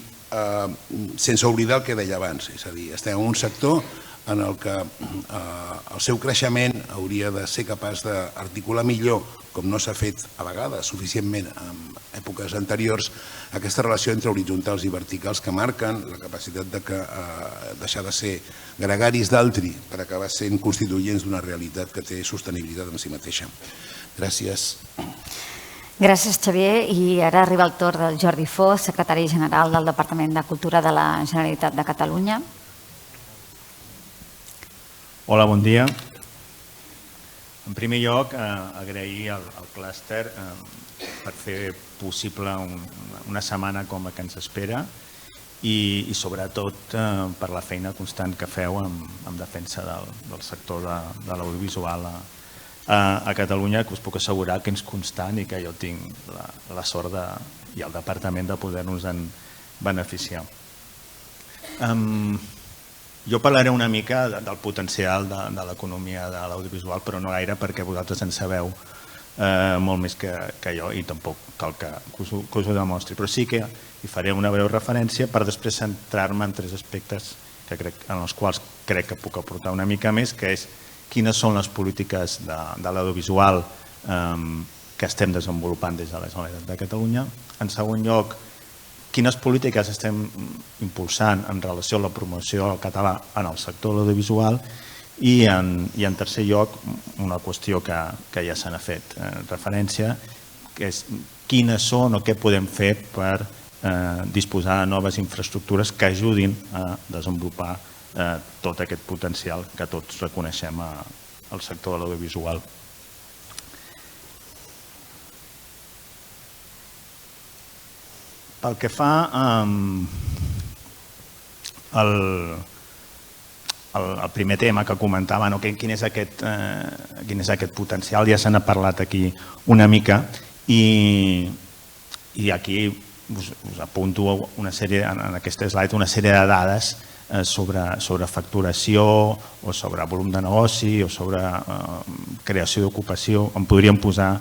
sense oblidar el que deia abans, és a dir, estem en un sector en el que el seu creixement hauria de ser capaç d'articular millor, com no s'ha fet a vegades suficientment en èpoques anteriors, aquesta relació entre horitzontals i verticals que marquen la capacitat de deixar de ser gregaris d'altri per acabar sent constituents d'una realitat que té sostenibilitat en si mateixa. Gràcies. Gràcies, Xavier. I ara arriba el torn del Jordi Fo, secretari general del Departament de Cultura de la Generalitat de Catalunya. Hola, bon dia. En primer lloc, agrair al clúster per fer possible una setmana com la que ens espera i sobretot per la feina constant que feu en defensa del sector de l'audiovisual a a Catalunya, que us puc assegurar que és constant i que jo tinc la sort i el departament de poder-nos en beneficiar. Jo parlaré una mica del potencial de l'economia de l'audiovisual, però no gaire perquè vosaltres en sabeu molt més que jo i tampoc cal que us ho demostri, però sí que hi faré una breu referència per després centrar-me en 3 aspectes en els quals crec que puc aportar una mica més, que és quines són les polítiques de l'audiovisual que estem desenvolupant des de la Generalitat de Catalunya. En segon lloc, quines polítiques estem impulsant en relació a la promoció del català en el sector de l'audiovisual i en tercer lloc, una qüestió que ja se n'ha fet referència, que és quines són o què podem fer per disposar de noves infraestructures que ajudin a desenvolupar tot aquest potencial que tots reconeixem al sector de l'audiovisual. Pel que fa al primer tema que comentava, quin és aquest potencial, ja se n'ha parlat aquí una mica i aquí us apunto una sèrie, en aquest slide, una sèrie de dades sobre facturació o sobre volum de negoci o sobre creació d'ocupació. En podríem posar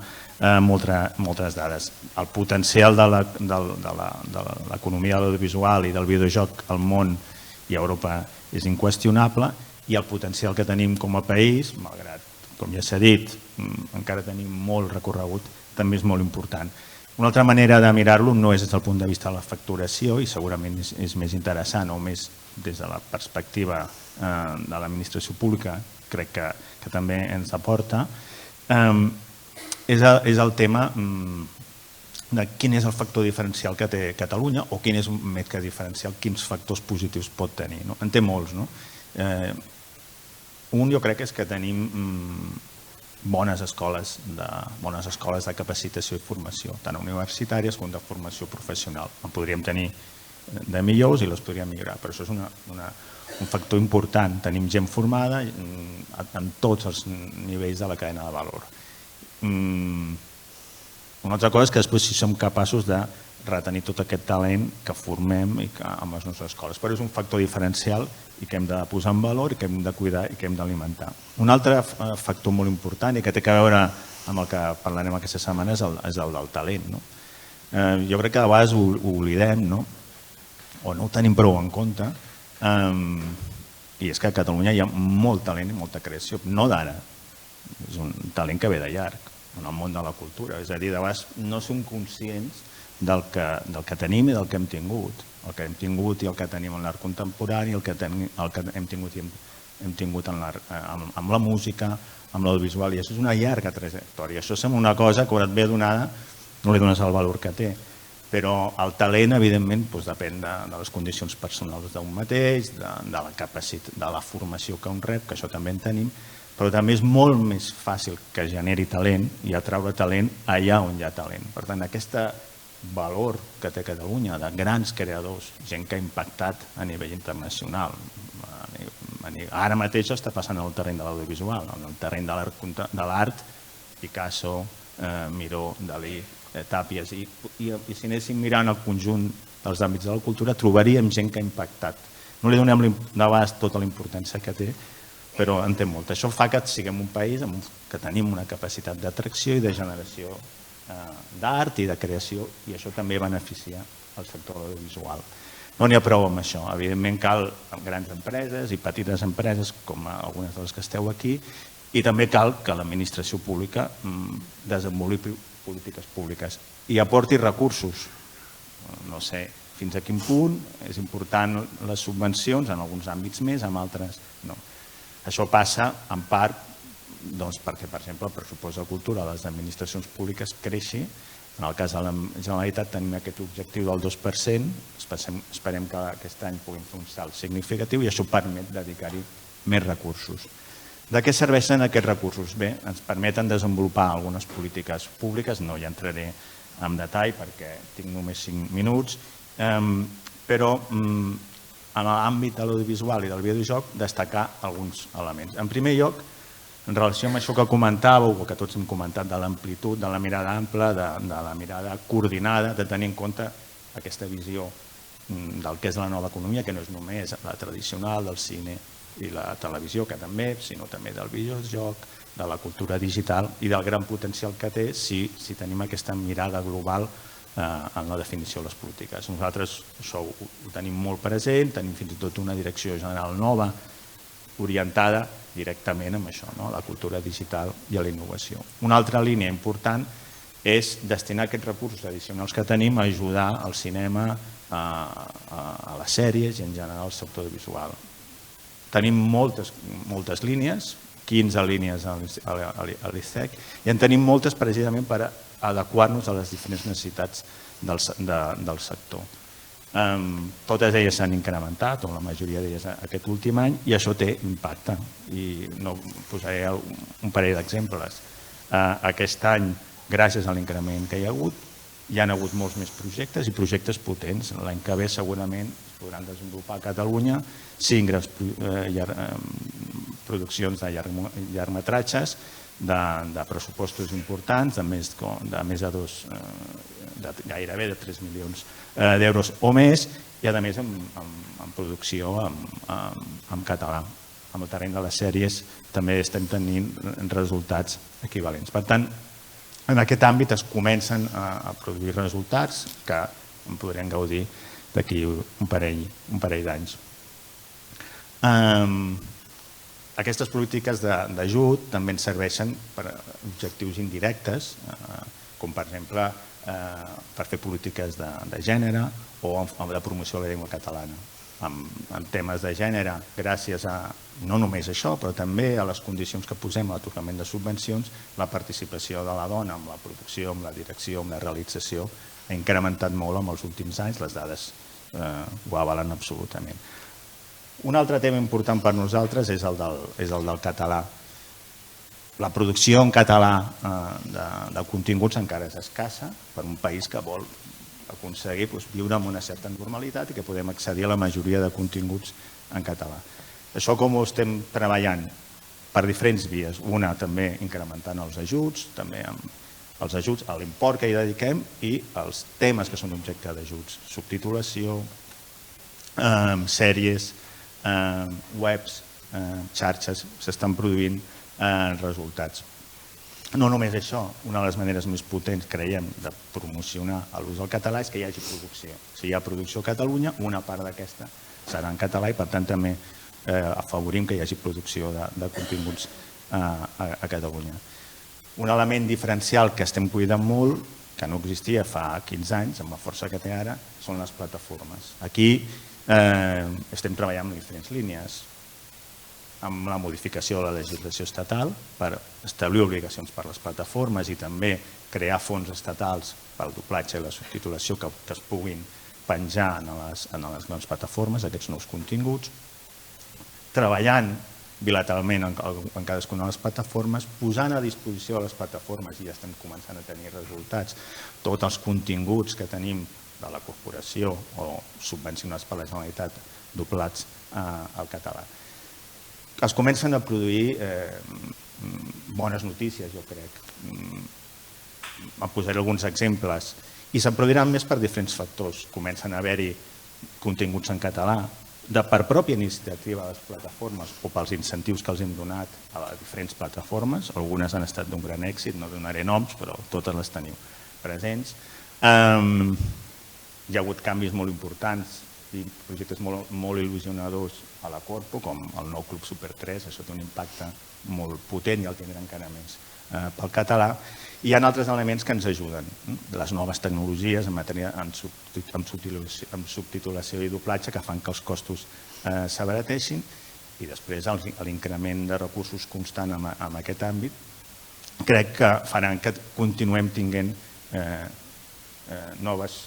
moltes dades. El potencial de l'economia de l'audiovisual i del videojoc al món i a Europa és inqüestionable i el potencial que tenim com a país, malgrat, com ja s'ha dit, encara tenim molt recorregut, també és molt important. Una altra manera de mirar-lo no és des del punt de vista de la facturació i segurament és més interessant o més des de la perspectiva de l'administració pública, crec que també ens aporta, és el tema de quin és el factor diferencial que té Catalunya o quin és més que diferencial, quins factors positius pot tenir. En té molts. Un jo crec és que tenim bones escoles de capacitació i formació, tant universitàries com de formació professional. En podríem tenir de millors i les podríem millorar, però això és un factor important. Tenim gent formada en tots els nivells de la cadena de valor. Una altra cosa és que després si som capaços de retenir tot aquest talent que formem amb les nostres escoles, però és un factor diferencial i que hem de posar en valor i que hem de cuidar i que hem d'alimentar. Un altre factor molt important i que té a veure amb el que parlarem aquesta setmana és el del talent. Jo crec que a vegades ho oblidem o no ho tenim prou en compte i és que a Catalunya hi ha molt talent i molta creació, no d'ara, és un talent que ve de llarg en el món de la cultura, és a dir, de vegades no som conscients del que tenim i del que hem tingut. El que hem tingut i el que tenim en l'art contemporani, el que hem tingut amb la música, amb l'audiovisual, i això és una llarga trajectòria. Això sembla una cosa que quan et ve donada no li dones el valor que té, però el talent, evidentment, depèn de les condicions personals d'un mateix, de la formació que un rep, que això també en tenim, però també és molt més fàcil que generi talent i atraure talent allà on hi ha talent. Per tant, aquest valor que té Catalunya de grans creadors, gent que ha impactat a nivell internacional. Ara mateix està passant en el terreny de l'audiovisual, en el terreny de l'art, Picasso, Miró, Dalí, Tàpies, i si anéssim mirant el conjunt dels àmbits de la cultura trobaríem gent que ha impactat. No li donem de vegades tota la importància que té, però en té molt. Això fa que siguem un país que tenim una capacitat d'atracció i de generació d'art i de creació, i això també beneficia el sector audiovisual. No n'hi ha prou amb això. Evidentment cal grans empreses i petites empreses, com algunes de les que esteu aquí, i també cal que l'administració pública desenvolupi polítiques públiques i aporti recursos. No sé fins a quin punt és important les subvencions, en alguns àmbits més, en altres no. Això passa en part perquè, per exemple, el pressupost de cultura de les administracions públiques creixi. En el cas de la Generalitat tenim aquest objectiu del 2%, esperem que aquest any puguem fer un salt significatiu i això permet dedicar-hi més recursos. De què serveixen aquests recursos? Bé, ens permeten desenvolupar algunes polítiques públiques, no hi entraré en detall perquè tinc només 5 minuts, però en l'àmbit de l'audiovisual i del videojoc destacar alguns elements. En primer lloc, En relació amb això que comentàveu, o que tots hem comentat, de l'amplitud, de la mirada ampla, de la mirada coordinada, de tenir en compte aquesta visió del que és la nova economia, que no és només la tradicional del cine i la televisió, que també, sinó també del videojoc, de la cultura digital i del gran potencial que té si tenim aquesta mirada global en la definició de les polítiques. Nosaltres això ho tenim molt present, tenim fins i tot una direcció general nova orientada directament amb això, la cultura digital i a la innovació. Una altra línia important és destinar aquests recursos addicionals que tenim a ajudar al cinema, a les sèries i en general al sector visual. Tenim moltes línies, 15 línies a l'ICEC, i en tenim moltes precisament per adequar-nos a les diferents necessitats del sector. Totes elles s'han incrementat, o la majoria d'elles aquest últim any, i això té impacte. I posaré un parell d'exemples. Aquest any, gràcies a l'increment que hi ha hagut molts més projectes i projectes potents. L'any que ve segurament es podran desenvolupar a Catalunya 5 produccions de llargmetratges de pressupostos importants, de més de gairebé de 3 milions d'euros o més, i a més en producció en català. En el terreny de les sèries també estem tenint resultats equivalents. Per tant, en aquest àmbit es comencen a produir resultats que en podrem gaudir d'aquí un parell d'anys. Aquestes polítiques d'ajut també ens serveixen per objectius indirectes, com per exemple per fer polítiques de gènere o de promoció de la llengua catalana. En temes de gènere, gràcies a no només això, però també a les condicions que posem a l'atorgament de subvencions, la participació de la dona en la producció, en la direcció, en la realització, ha incrementat molt en els últims anys, les dades ho avalen absolutament. Un altre tema important per nosaltres és el del català. La producció en català de continguts encara és escassa per un país que vol aconseguir viure amb una certa normalitat i que podem accedir a la majoria de continguts en català. Això com ho estem treballant? Per diferents vies. Una, també incrementant els ajuts, també amb els ajuts a l'import que hi dediquem i els temes que són objecte d'ajuts. Subtitulació, sèries, webs, xarxes, s'estan produint resultats. No només això, una de les maneres més potents, creiem, de promocionar l'ús del català és que hi hagi producció. Si hi ha producció a Catalunya, una part d'aquesta serà en català i per tant també afavorim que hi hagi producció de continguts a Catalunya. Un element diferencial que estem cuidant molt, que no existia fa 15 anys, amb la força que té ara, són les plataformes. Aquí estem treballant en diferents línies, amb la modificació de la legislació estatal per establir obligacions per a les plataformes i també crear fons estatals pel doblatge i la subtitulació que es puguin penjar en les grans plataformes, aquests nous continguts, treballant bilateralment en cadascuna de les plataformes, posant a disposició de les plataformes, i ja estem començant a tenir resultats, tots els continguts que tenim de la corporació o subvencionats per la Generalitat doblats al català. Es comencen a produir bones notícies, jo crec. Posaré alguns exemples. I se'n produiran més per diferents factors. Comencen a haver-hi continguts en català, per pròpia iniciativa de les plataformes o pels incentius que els hem donat a les diferents plataformes. Algunes han estat d'un gran èxit, no donaré noms, però totes les teniu presents. Hi ha hagut canvis molt importants i projectes molt il·lusionadors a la Corpo, com el nou Club Super 3, això té un impacte molt potent i el tindrà encara més pel català. Hi ha altres elements que ens ajuden, les noves tecnologies amb subtitulació i doblatge que fan que els costos s'abarateixin i després l'increment de recursos constant en aquest àmbit crec que faran que continuem tenint noves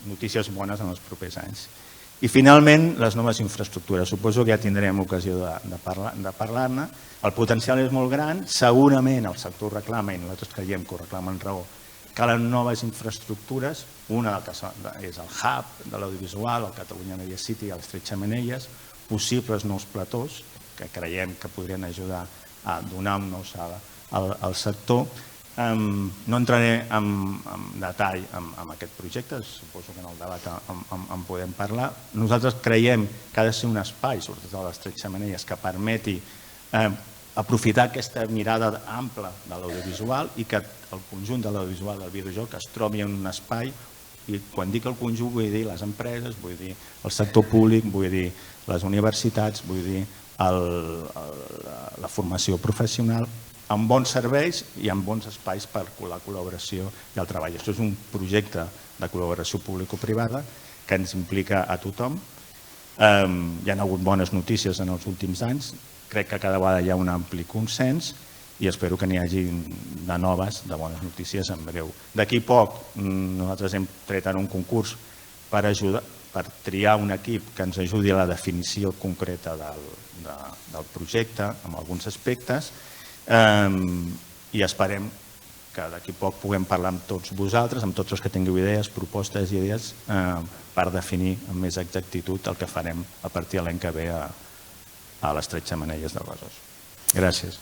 notícies bones en els propers anys. I finalment, les noves infraestructures. Suposo que ja tindrem ocasió de parlar-ne. El potencial és molt gran, segurament el sector ho reclama i nosaltres creiem que ho reclamen raó. Calen noves infraestructures, una és el hub de l'audiovisual, el Catalunya Media City i els 3 xemeneies, possibles nous platós que creiem que podrien ajudar a donar un nou salt al sector. No entraré en detall en aquest projecte, suposo que en el debat en podem parlar. Nosaltres creiem que ha de ser un espai, sobretot a les Tres Xemeneies, que permeti aprofitar aquesta mirada ampla de l'audiovisual i que el conjunt de l'audiovisual del videojoc es trobi en un espai, i quan dic el conjunt vull dir les empreses, vull dir el sector públic, vull dir les universitats, vull dir la formació professional, amb bons serveis i amb bons espais per la col·laboració i el treball. Això és un projecte de col·laboració público-privada que ens implica a tothom. Hi ha hagut bones notícies en els últims anys, crec que cada vegada hi ha un ampli consens i espero que n'hi hagi de noves, de bones notícies en breu. D'aquí poc, nosaltres hem tret un concurs per triar un equip que ens ajudi a la definició concreta del projecte amb alguns aspectes, i esperem que d'aquí poc puguem parlar amb tots vosaltres, amb tots els que tingueu idees, propostes i idees, per definir amb més exactitud el que farem a partir de l'any que ve a les Tres Xemeneies del Besòs. Gràcies.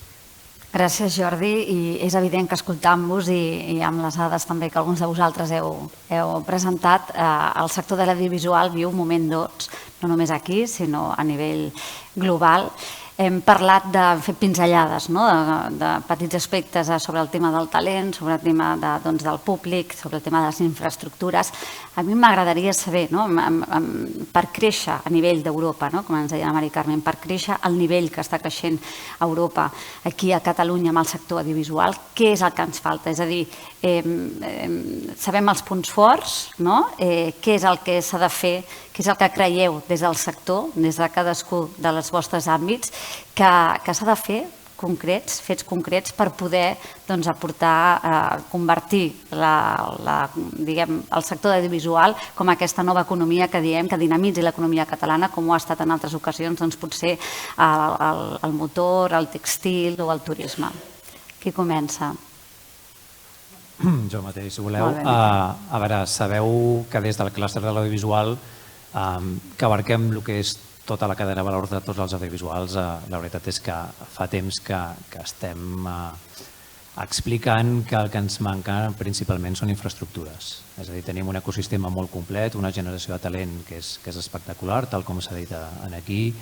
Gràcies, Jordi. I és evident que escoltant-vos i amb les dades també que alguns de vosaltres heu presentat, el sector de l'audiovisual viu un moment d'ots, no només aquí, sinó a nivell global. Hem parlat de fer pinzellades, de petits aspectes sobre el tema del talent, sobre el tema del públic, sobre el tema de les infraestructures. A mi m'agradaria saber, per créixer a nivell d'Europa, com ens deia la Mari Carmen, per créixer al nivell que està creixent a Europa, aquí a Catalunya amb el sector audiovisual, què és el que ens falta? És a dir, sabem els punts forts, què és el que s'ha de fer, què és el que creieu des del sector, des de cadascú dels vostres àmbits, que s'ha de fer fets concrets per poder aportar, convertir el sector audiovisual com aquesta nova economia que diem, que dinamitzi l'economia catalana, com ho ha estat en altres ocasions, potser el motor, el textil o el turisme. Qui comença? Jo mateix, si voleu. A veure, sabeu que des del clúster de l'audiovisual que abarquem el que és tota la cadena de valor de tots els audiovisuals. La veritat és que fa temps que estem explicant que el que ens manca principalment són infraestructures. És a dir, tenim un ecosistema molt complet, una generació de talent que és espectacular, tal com s'ha dit aquí,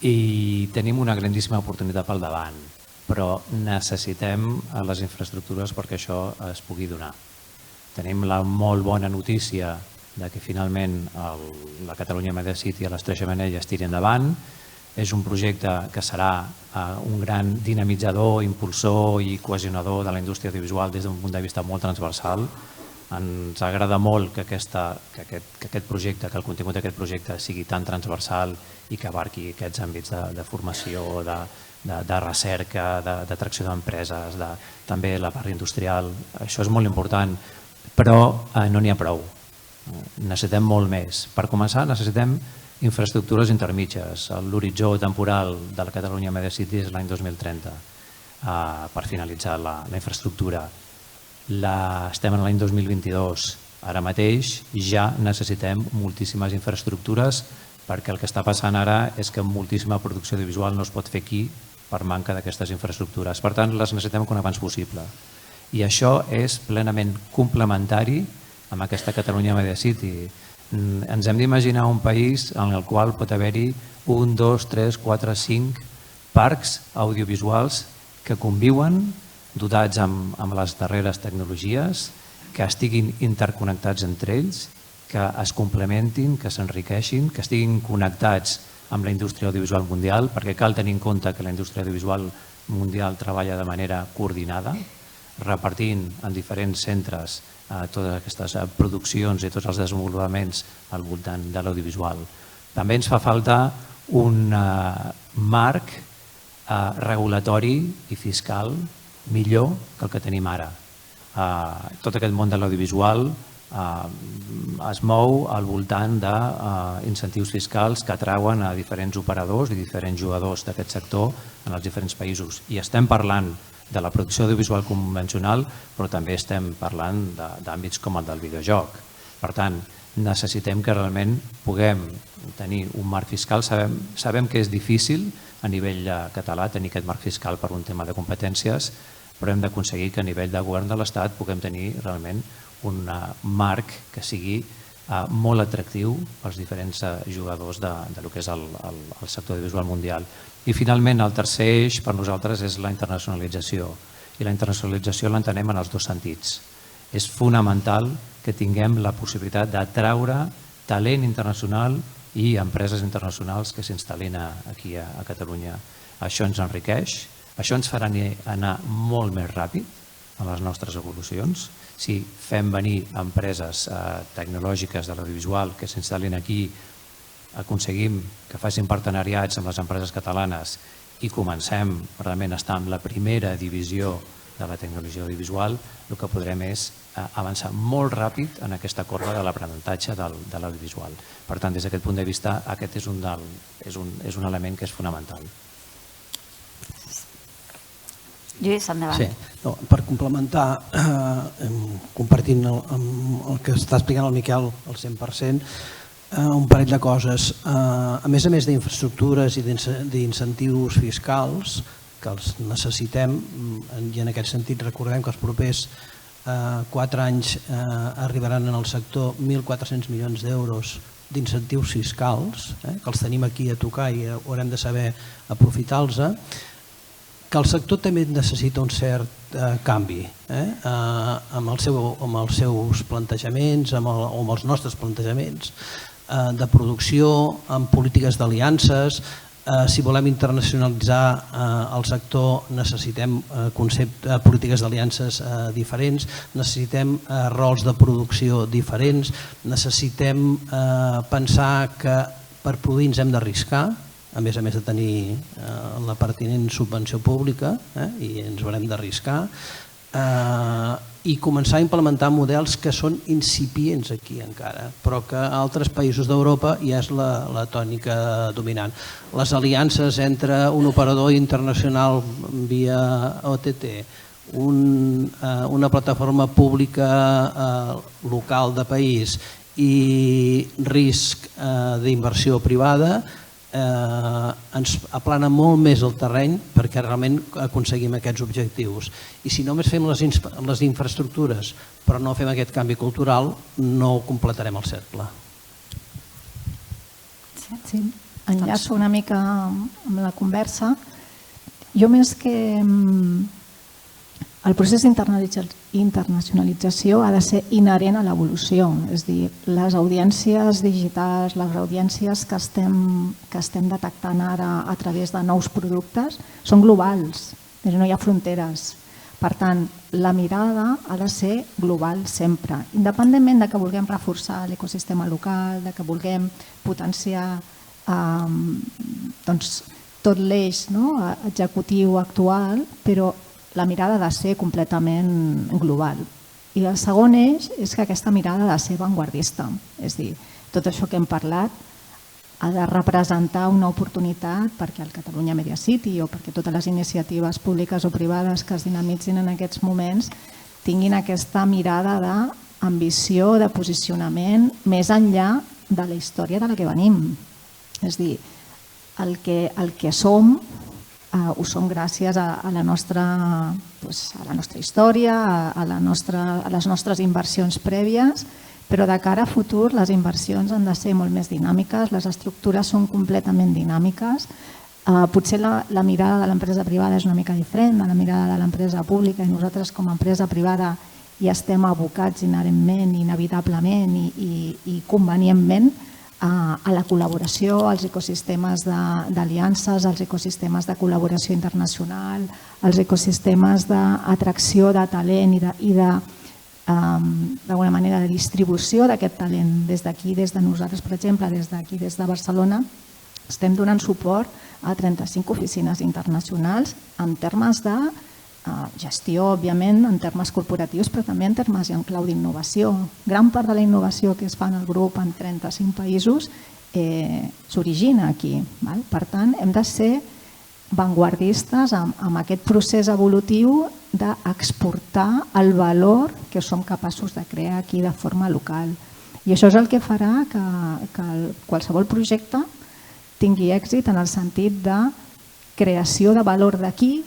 i tenim una grandíssima oportunitat pel davant, però necessitem les infraestructures perquè això es pugui donar. Tenim la molt bona notícia que finalment la Catalunya Media City a les Tres Xemeneies tiri endavant. És un projecte que serà un gran dinamitzador, impulsor i cohesionador de la indústria audiovisual des d'un punt de vista molt transversal. Ens agrada molt que aquest projecte, que el contingut d'aquest projecte sigui tan transversal i que abarqui aquests àmbits de formació, de recerca, d'atracció d'empreses, també la part industrial. Això és molt important, però no n'hi ha prou. Necessitem molt més. Per començar, necessitem infraestructures intermitges. L'horitzó temporal de la Catalunya Media City és l'any 2030 per finalitzar la infraestructura. Estem en l'any 2022. Ara mateix ja necessitem moltíssimes infraestructures perquè el que està passant ara és que moltíssima producció audiovisual no es pot fer aquí per manca d'aquestes infraestructures. Per tant, les necessitem com abans possible. I això és plenament complementari amb aquesta Catalunya Media City. Ens hem d'imaginar un país en el qual pot haver-hi 1, 2, 3, 4, 5 parcs audiovisuals que conviuen, dotats amb les darreres tecnologies, que estiguin interconnectats entre ells, que es complementin, que s'enriqueixin, que estiguin connectats amb la indústria audiovisual mundial, perquè cal tenir en compte que la indústria audiovisual mundial treballa de manera coordinada, repartint en diferents centres totes aquestes produccions i tots els desenvolupaments al voltant de l'audiovisual. També ens fa falta un marc regulatori i fiscal millor que el que tenim ara. Tot aquest món de l'audiovisual es mou al voltant d'incentius fiscals que atrauen a diferents operadors i diferents jugadors d'aquest sector en els diferents països. I estem parlant de la producció audiovisual convencional, però també estem parlant d'àmbits com el del videojoc. Per tant, necessitem que realment puguem tenir un marc fiscal. Sabem que és difícil a nivell català tenir aquest marc fiscal per un tema de competències, però hem d'aconseguir que a nivell de govern de l'Estat puguem tenir realment un marc que sigui molt atractiu pels diferents jugadors del que és el sector audiovisual mundial. I finalment el tercer eix per nosaltres és la internacionalització, i la internacionalització l'entenem en els dos sentits. És fonamental que tinguem la possibilitat d'atraure talent internacional i empreses internacionals que s'instal·lin aquí a Catalunya. Això ens enriqueix, això ens farà anar molt més ràpid en les nostres evolucions. Si fem venir empreses tecnològiques de l'audiovisual que s'instal·lin aquí, aconseguim que facin partenariats amb les empreses catalanes i comencem realment a estar en la primera divisió de la tecnologia audiovisual, el que podrem és avançar molt ràpid en aquesta corba de l'aprenentatge de l'audiovisual. Per tant, des d'aquest punt de vista, aquest és un element que és fonamental. Lluís, endavant. Sí, per complementar, compartint el que està explicant el Miquel al 100%, un parell de coses. A més d'infraestructures i d'incentius fiscals, que els necessitem, i en aquest sentit recordem que els propers 4 anys arribaran en el sector 1.400 milions d'euros d'incentius fiscals, que els tenim aquí a tocar i haurem de saber aprofitar-los, que el sector també necessita un cert canvi amb els seus plantejaments, amb els nostres plantejaments de producció, amb polítiques d'aliances. Si volem internacionalitzar el sector necessitem polítiques d'aliances diferents, necessitem rols de producció diferents, necessitem pensar que per produir ens hem d'arriscar, a més de tenir la pertinent subvenció pública, i ens haurem d'arriscar, i començar a implementar models que són incipients aquí encara, però que a altres països d'Europa ja és la tònica dominant. Les aliances entre un operador internacional via OTT, una plataforma pública local de país i risc d'inversió privada ens aplana molt més el terreny perquè realment aconseguim aquests objectius. I si només fem les infraestructures però no fem aquest canvi cultural, no completarem el cercle. Sí, enllaço una mica amb la conversa. Jo més que el procés d'internacionalització ha de ser inherent a l'evolució, és a dir, les audiències digitals, les audiències que estem detectant ara a través de nous productes són globals, no hi ha fronteres. Per tant, la mirada ha de ser global sempre, independentment de que vulguem reforçar l'ecosistema local, de que vulguem potenciar tot l'eix executiu actual, però la mirada ha de ser completament global. I el segon eix és que aquesta mirada ha de ser avantguardista. És a dir, tot això que hem parlat ha de representar una oportunitat perquè el Catalunya Media City o perquè totes les iniciatives públiques o privades que es dinamitzin en aquests moments tinguin aquesta mirada d'ambició, de posicionament més enllà de la història de la que venim. És a dir, el que som ho som gràcies a la nostra història, a les nostres inversions prèvies, però de cara a futur les inversions han de ser molt més dinàmiques, les estructures són completament dinàmiques. Potser la mirada de l'empresa privada és una mica diferent de la mirada de l'empresa pública i nosaltres com a empresa privada ja estem abocats inherentment, inevitablement i convenientment a la col·laboració, als ecosistemes d'aliances, als ecosistemes de col·laboració internacional, als ecosistemes d'atracció de talent i d'alguna manera de distribució d'aquest talent des d'aquí, des de nosaltres, per exemple, des d'aquí, des de Barcelona, estem donant suport a 35 oficines internacionals en termes de gestió, òbviament, en termes corporatius, però també en termes i en clau d'innovació. Gran part de la innovació que es fa en el grup en 35 països s'origina aquí. Per tant, hem de ser avantguardistes amb aquest procés evolutiu d'exportar el valor que som capaços de crear aquí de forma local. I això és el que farà que qualsevol projecte tingui èxit en el sentit de creació de valor d'aquí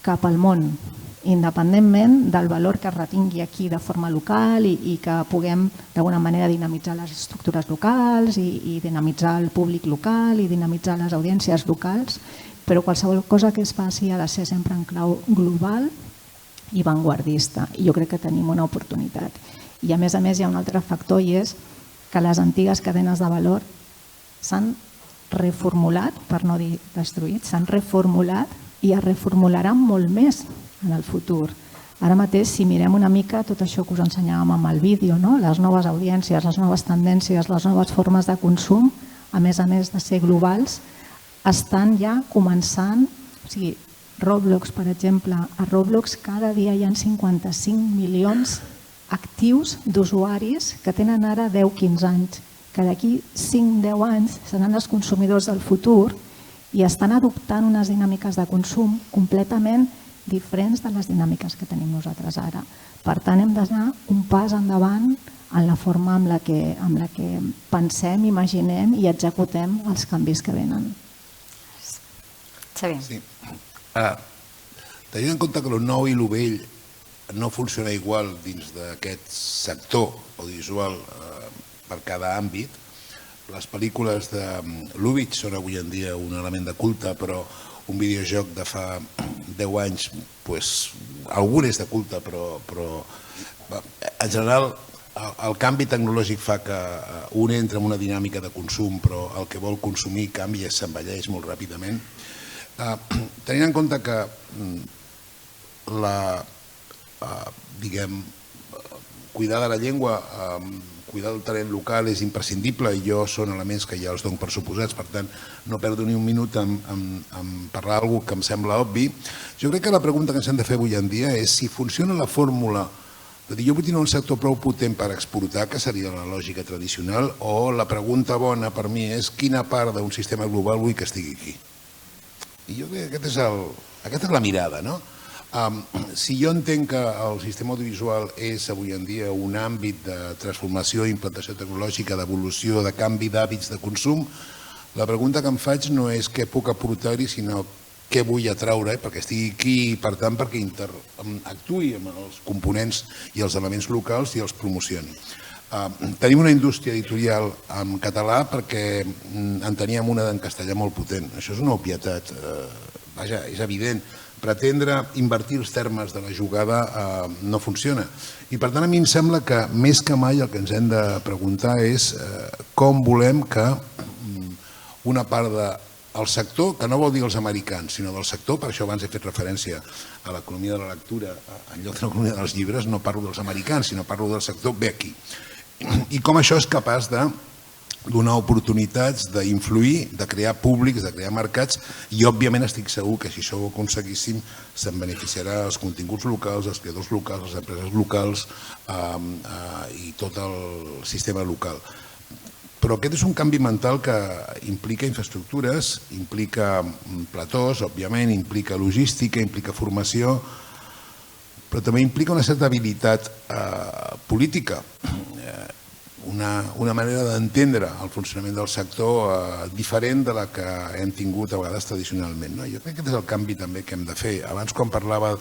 cap al món, independentment del valor que es retingui aquí de forma local i que puguem d'alguna manera dinamitzar les estructures locals i dinamitzar el públic local i dinamitzar les audiències locals, però qualsevol cosa que es faci ha de ser sempre en clau global i vanguardista. I jo crec que tenim una oportunitat. I a més hi ha un altre factor i és que les antigues cadenes de valor s'han reformulat, per no dir destruït, s'han reformulat i es reformularan molt més en el futur. Ara mateix, si mirem una mica tot això que us ensenyàvem amb el vídeo, les noves audiències, les noves tendències, les noves formes de consum, a més de ser globals, estan ja començant, o sigui, Roblox, per exemple, a Roblox cada dia hi ha 55 milions actius d'usuaris que tenen ara 10-15 anys, que d'aquí 5-10 anys seran els consumidors del futur i estan adoptant unes dinàmiques de consum completament diferents de les dinàmiques que tenim nosaltres ara. Per tant, hem d'anar un pas endavant en la forma amb la que pensem, imaginem i executem els canvis que venen. Xavier. Sí. Tenint en compte que el nou i el vell no funciona igual dins d'aquest sector audiovisual per cada àmbit, les pel·lícules de Lubitsch són avui en dia un element de culte, però un videojoc de fa 10 anys, algun és de culte, però en general el canvi tecnològic fa que un entra en una dinàmica de consum, però el que vol consumir canvia, s'envelleix molt ràpidament. Tenint en compte que cuidar de la llengua, cuidar del talent local és imprescindible i són elements que ja els dono per suposats, per tant no perdo ni un minut en parlar d'alguna cosa que em sembla obvi. Jo crec que la pregunta que ens hem de fer avui en dia és si funciona la fórmula de dir jo vull tenir un sector prou potent per exportar, que seria la lògica tradicional, o la pregunta bona per mi és quina part d'un sistema global vull que estigui aquí. I jo crec que aquesta és la mirada, no? Si jo entenc que el sistema audiovisual és avui en dia un àmbit de transformació, implantació tecnològica, d'evolució, de canvi d'hàbits de consum, la pregunta que em faig no és què puc aportar-hi, sinó què vull atraure perquè estigui aquí i, per tant, perquè actuï amb els components i els elements locals i els promocioni. Tenim una indústria editorial en català perquè en teníem una en castellà molt potent. Això és una obvietat, vaja, és evident. Pretendre invertir els termes de la jugada no funciona. I per tant a mi em sembla que més que mai el que ens hem de preguntar és com volem que una part del sector, que no vol dir els americans, sinó del sector, per això abans he fet referència a l'economia de la lectura, en lloc de l'economia dels llibres no parlo dels americans, sinó parlo del sector ve aquí. I com això és capaç de donar oportunitats d'influir, de crear públics, de crear mercats i òbviament estic segur que si això ho aconseguíssim se'n beneficiarà els continguts locals, els creadors locals, les empreses locals i tot el sistema local. Però aquest és un canvi mental que implica infraestructures, implica platós, òbviament, implica logística, implica formació, però també implica una certa habilitat política, una manera d'entendre el funcionament del sector diferent de la que hem tingut a vegades tradicionalment. Jo crec que aquest és el canvi també que hem de fer. Abans quan parlava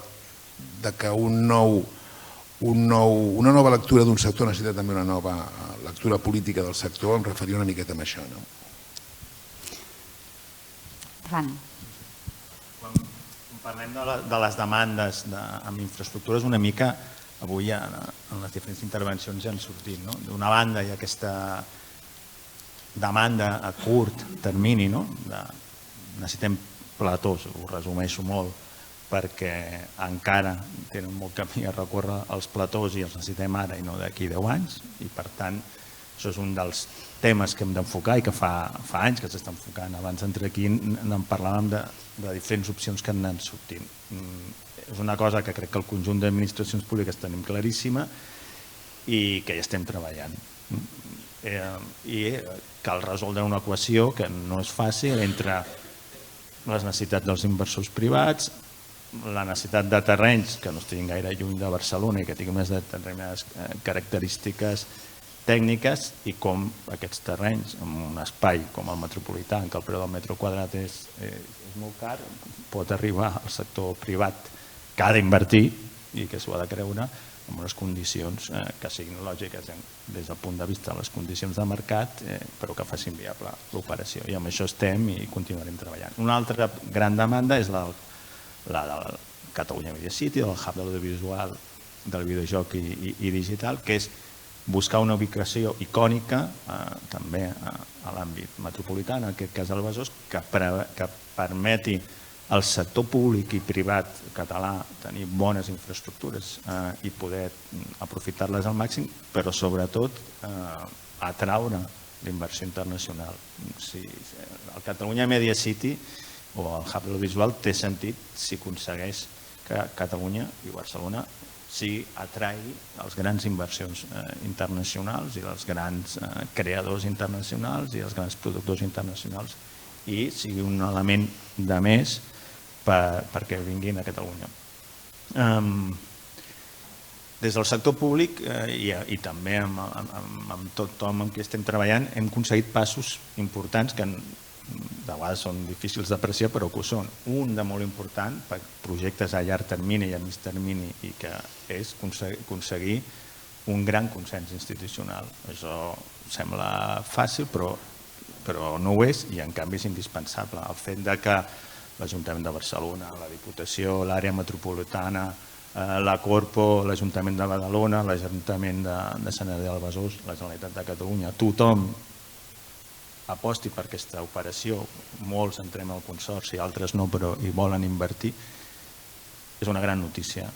que una nova lectura d'un sector necessita també una nova lectura política del sector, em referia una miqueta a això. Quan parlem de les demandes amb infraestructures una mica, avui en les diferents intervencions ja han sortit. D'una banda hi ha aquesta demanda a curt termini, necessitem platós, ho resumeixo molt, perquè encara tenen molt camí a recórrer els platós i els necessitem ara i no d'aquí 10 anys, i per tant això és un dels temes que hem d'enfocar i que fa anys que s'està enfocant. Abans d'entrar aquí en parlàvem de diferents opcions que han anat sortint. És una cosa que crec que el conjunt d'administracions públiques tenim claríssima i que hi estem treballant. I cal resoldre una equació que no és fàcil entre les necessitats dels inversors privats, la necessitat de terrenys que no estiguin gaire lluny de Barcelona i que tinguin unes determinades característiques tècniques i com aquests terrenys, en un espai com el metropolità, en què el preu del metre quadrat és molt car, pot arribar al sector privat que ha d'invertir i que s'ho ha de creure en unes condicions que siguin lògiques des del punt de vista de les condicions de mercat, però que facin viable l'operació. I amb això estem i continuarem treballant. Una altra gran demanda és la del Catalunya Media City, del hub de l'audiovisual, del videojoc i digital, que és buscar una ubicació icònica també a l'àmbit metropolità, en aquest cas al Besòs, que permeti al sector públic i privat català tenir bones infraestructures i poder aprofitar-les al màxim, però sobretot atraure l'inversió internacional. El Catalunya Media City o el hub de l'audiovisual té sentit si aconsegueix que Catalunya i Barcelona atrai les grans inversions internacionals i els grans creadors internacionals i els grans productors internacionals i sigui un element de més perquè vinguin a Catalunya. Des del sector públic i també amb tothom amb qui estem treballant hem aconseguit passos importants que de vegades són difícils d'apreciar però que ho són. Un de molt important per projectes a llarg termini i a mig termini i que és aconseguir un gran consens institucional. Això sembla fàcil però no ho és i en canvi és indispensable. El fet que l'Ajuntament de Barcelona, la Diputació, l'àrea metropolitana, la Corpo, l'Ajuntament de Badalona, l'Ajuntament de Sant Adrià del Besòs, la Generalitat de Catalunya, tothom aposti per aquesta operació, molts entrem al consorci, altres no, però hi volen invertir, és una gran notícia.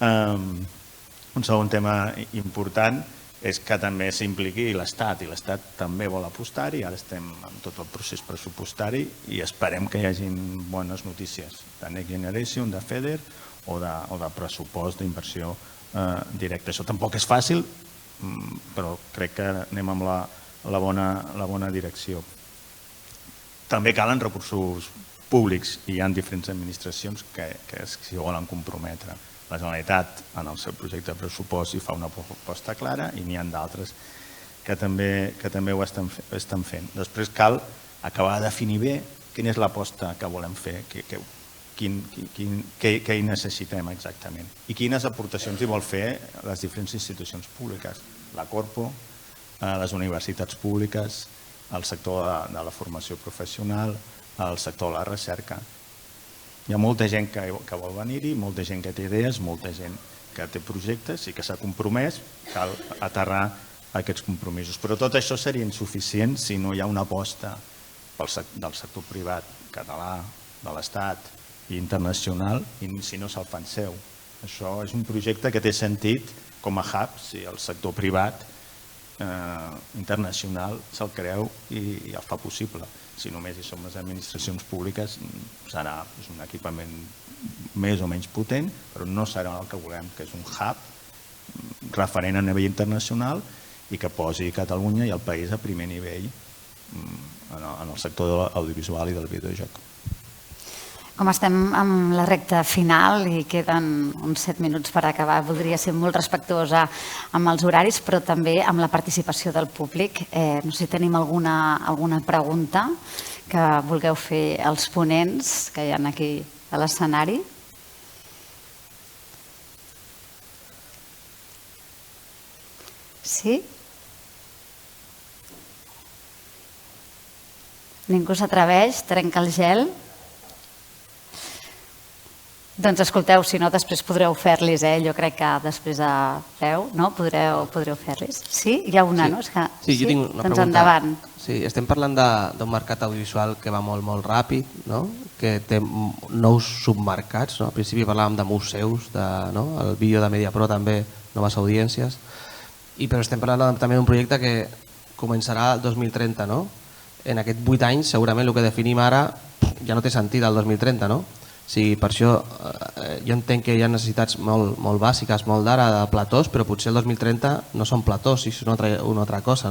Un segon tema important és que també s'impliqui l'Estat, i l'Estat també vol apostar-hi, ara estem en tot el procés pressupostari i esperem que hi hagin bones notícies, de Next Generation, de FEDER o de pressupost d'inversió directa. Això tampoc és fàcil, però crec que anem amb la bona direcció. També calen recursos públics i hi ha diferents administracions que s'hi volen comprometre. La Generalitat en el seu projecte de pressupost hi fa una proposta clara i n'hi ha d'altres que també ho estan fent. Després cal acabar de definir bé quina és l'aposta que volem fer, què hi necessitem exactament i quines aportacions hi vol fer les diferents institucions públiques, la Corpo, les universitats públiques, el sector de la formació professional, el sector de la recerca. Hi ha molta gent que vol venir-hi, molta gent que té idees, molta gent que té projectes i que s'ha compromès, cal aterrar aquests compromisos. Però tot això seria insuficient si no hi ha una aposta del sector privat català, de l'Estat i internacional, i si no se'l fan seu. Això és un projecte que té sentit com a hub si el sector privat internacional se'l creu i el fa possible. Si només hi som les administracions públiques serà un equipament més o menys potent, però no serà el que volem, que és un hub referent a nivell internacional i que posi Catalunya i el país a primer nivell en el sector de l'audiovisual i del videojoc. Com estem en la recta final i queden uns 7 minuts per acabar, voldria ser molt respectuosa amb els horaris, però també amb la participació del públic. No sé si tenim alguna pregunta que vulgueu fer als ponents que hi ha aquí a l'escenari. Sí? Ningú s'atreveix? Trenca el gel? Doncs escolteu, si no, després podreu fer-los, jo crec que després a peu, no? Podreu fer-los. Sí? Hi ha una, no? Sí, jo tinc una pregunta. Doncs endavant. Sí, estem parlant d'un mercat audiovisual que va molt, molt ràpid, que té nous submercats. Al principi parlàvem de museus, el vídeo de Mediapro també, noves audiències, però estem parlant també d'un projecte que començarà el 2030. En aquests 8 anys, segurament el que definim ara ja no té sentit el 2030, no? Per això jo entenc que hi ha necessitats molt bàsiques, molt d'ara, de platós, però potser el 2030 no són platós, és una altra cosa.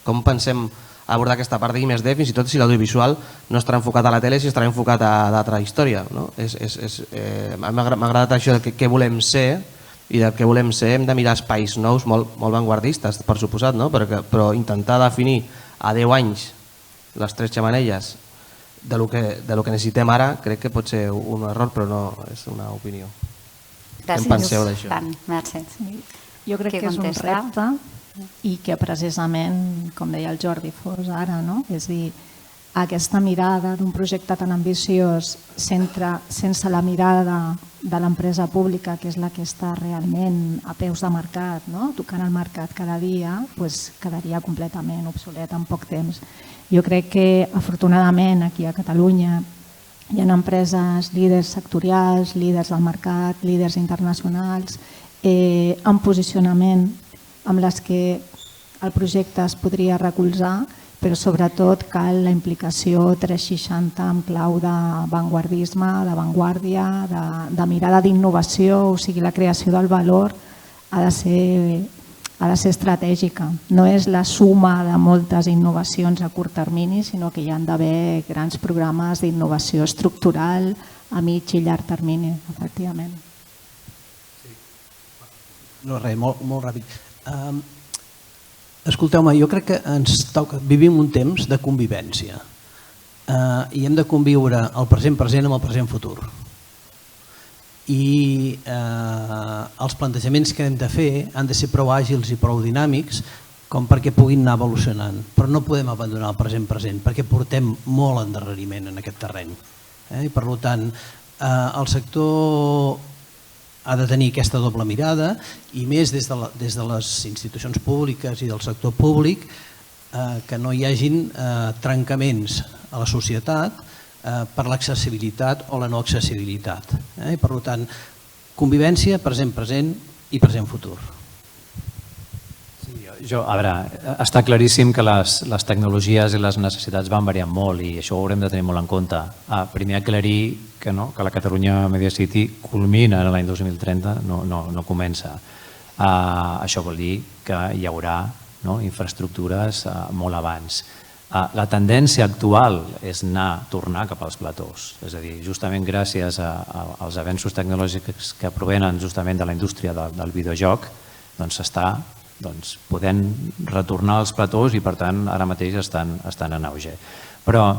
Com pensem abordar aquesta part d'I+D, fins i tot si l'audiovisual no estarà enfocat a la tele, si estarà enfocat a d'altra història? M'ha agradat això de què volem ser i del que volem ser, hem de mirar espais nous molt vanguardistes, per suposat, no? Però intentar definir a 10 anys les 3 xemeneies de lo que necessitem ara crec que pot ser un error, però no és una opinió. Què en penseu d'això? Merci. Jo crec que és un repte i que precisament, com deia el Jordi, fos ara, no? És a dir, aquesta mirada d'un projecte tan ambiciós sense la mirada de l'empresa pública, que és la que està realment a peus de mercat, no? Tocant el mercat cada dia, doncs quedaria completament obsolet en poc temps. Jo crec que, afortunadament, aquí a Catalunya hi ha empreses líders sectorials, líders del mercat, líders internacionals, en posicionament amb les que el projecte es podria recolzar, però sobretot cal la implicació 360 en clau d'avantguardisme, d'avantguàrdia, de mirada d'innovació, o sigui, la creació del valor ha de ser estratègica. No és la suma de moltes innovacions a curt termini, sinó que hi ha d'haver grans programes d'innovació estructural a mig i llarg termini, efectivament. No, res, molt ràpid. Escolteu-me, jo crec que ens toca, vivim un temps de convivència i hem de conviure el present amb el present futur. I els plantejaments que hem de fer han de ser prou àgils i prou dinàmics com perquè puguin anar evolucionant, però no podem abandonar el present perquè portem molt endarreriment en aquest terreny. I per tant, el sector ha de tenir aquesta doble mirada i més des de les institucions públiques i del sector públic que no hi hagin trencaments a la societat per l'accessibilitat o la no accessibilitat. Per tant, convivència, present i present futur. A veure, està claríssim que les tecnologies i les necessitats van variant molt i això ho haurem de tenir molt en compte. Primer aclarir que la Catalunya Media City culmina l'any 2030, no comença. Això vol dir que hi haurà infraestructures molt abans. La tendència actual és tornar cap als platós, és a dir, justament gràcies als avenços tecnològics que provenen justament de la indústria del videojoc, doncs s'està podent retornar als platós i per tant ara mateix estan en auge. Però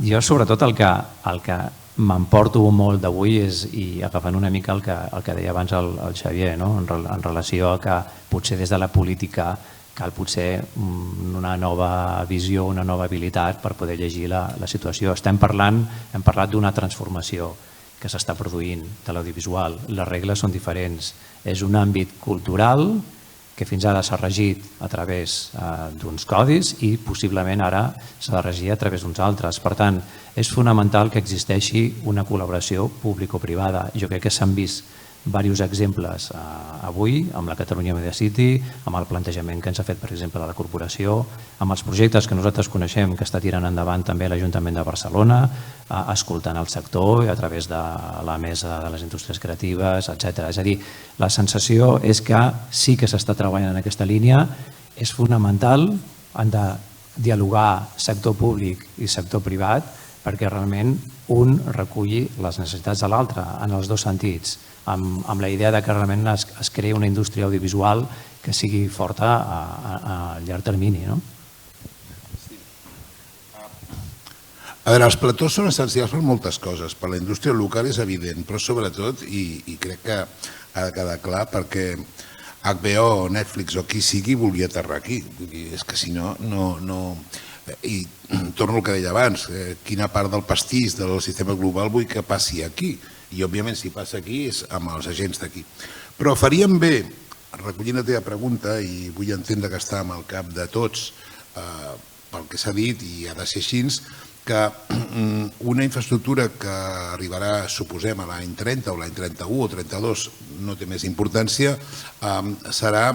jo sobretot el que m'emporto molt d'avui és, i agafant una mica el que deia abans el Xavier, en relació a que potser des de la política cal potser una nova visió, una nova habilitat per poder llegir la situació. Hem parlat d'una transformació que s'està produint de l'audiovisual. Les regles són diferents. És un àmbit cultural que fins ara s'ha regit a través d'uns codis i possiblement ara s'ha de regir a través d'uns altres. Per tant, és fonamental que existeixi una col·laboració público-privada. Jo crec que s'han vist diversos exemples avui amb la Catalunya Media City, amb el plantejament que ens ha fet, per exemple, la corporació, amb els projectes que nosaltres coneixem que està tirant endavant també l'Ajuntament de Barcelona, escoltant el sector a través de la Mesa de les Indústries Creatives, etc. És a dir, la sensació és que sí que s'està treballant en aquesta línia, és fonamental, han de dialogar sector públic i sector privat perquè realment un reculli les necessitats de l'altre en els dos sentits, amb la idea que realment es creï una indústria audiovisual que sigui forta a llarg termini. A veure, els platós són essencials per moltes coses. Per la indústria local és evident, però sobretot, i crec que ha de quedar clar, perquè HBO, Netflix o qui sigui vulgui aterrar aquí. És que si no... I torno al que deia abans, quina part del pastís del sistema global vull que passi aquí. I òbviament si passa aquí és amb els agents d'aquí. Però faríem bé, recollint la teva pregunta, i vull entendre que està amb el cap de tots pel que s'ha dit i ha de ser així, que una infraestructura que arribarà, suposem, a l'any 30 o l'any 31 o 32, no té més importància, serà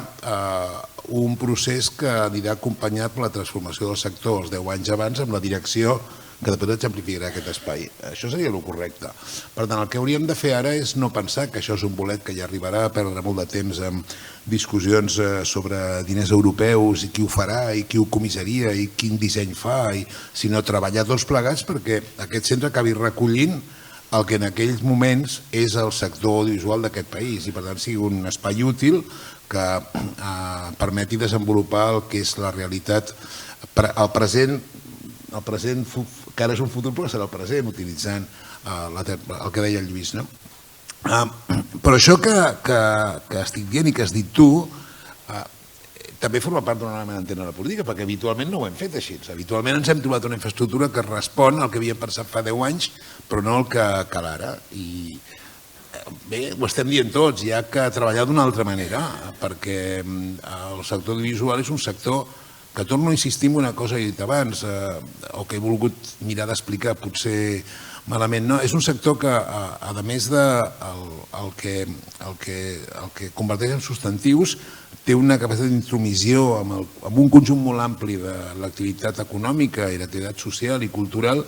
un procés que anirà acompanyat per la transformació del sector els 10 anys abans amb la direcció que després exemplificarà aquest espai. Això seria el correcte. Per tant, el que hauríem de fer ara és no pensar que això és un bolet que ja arribarà a perdre molt de temps amb discussions sobre diners europeus i qui ho farà i qui ho comissaria i quin disseny fa, sinó treballar tots plegats perquè aquest centre acabi recollint el que en aquells moments és el sector audiovisual d'aquest país i per tant sigui un espai útil que permeti desenvolupar el que és la realitat, el present, que ara és un futur però serà el present utilitzant el que deia el Lluís. Però això que estic dient i que has dit tu també forma part d'una element d'entendre la política, perquè habitualment no ho hem fet així. Habitualment ens hem trobat una infraestructura que respon al que havíem pensat fa 10 anys, però no el que cal ara. I bé, ho estem dient tots, hi ha que treballar d'una altra manera, perquè el sector audiovisual és un sector que torno a insistir en una cosa que he dit abans, o que he volgut mirar d'explicar potser malament. No, és un sector que, a més del que converteix en substantius, té una capacitat d'intromissió amb un conjunt molt ampli de l'activitat econòmica i l'activitat social i cultural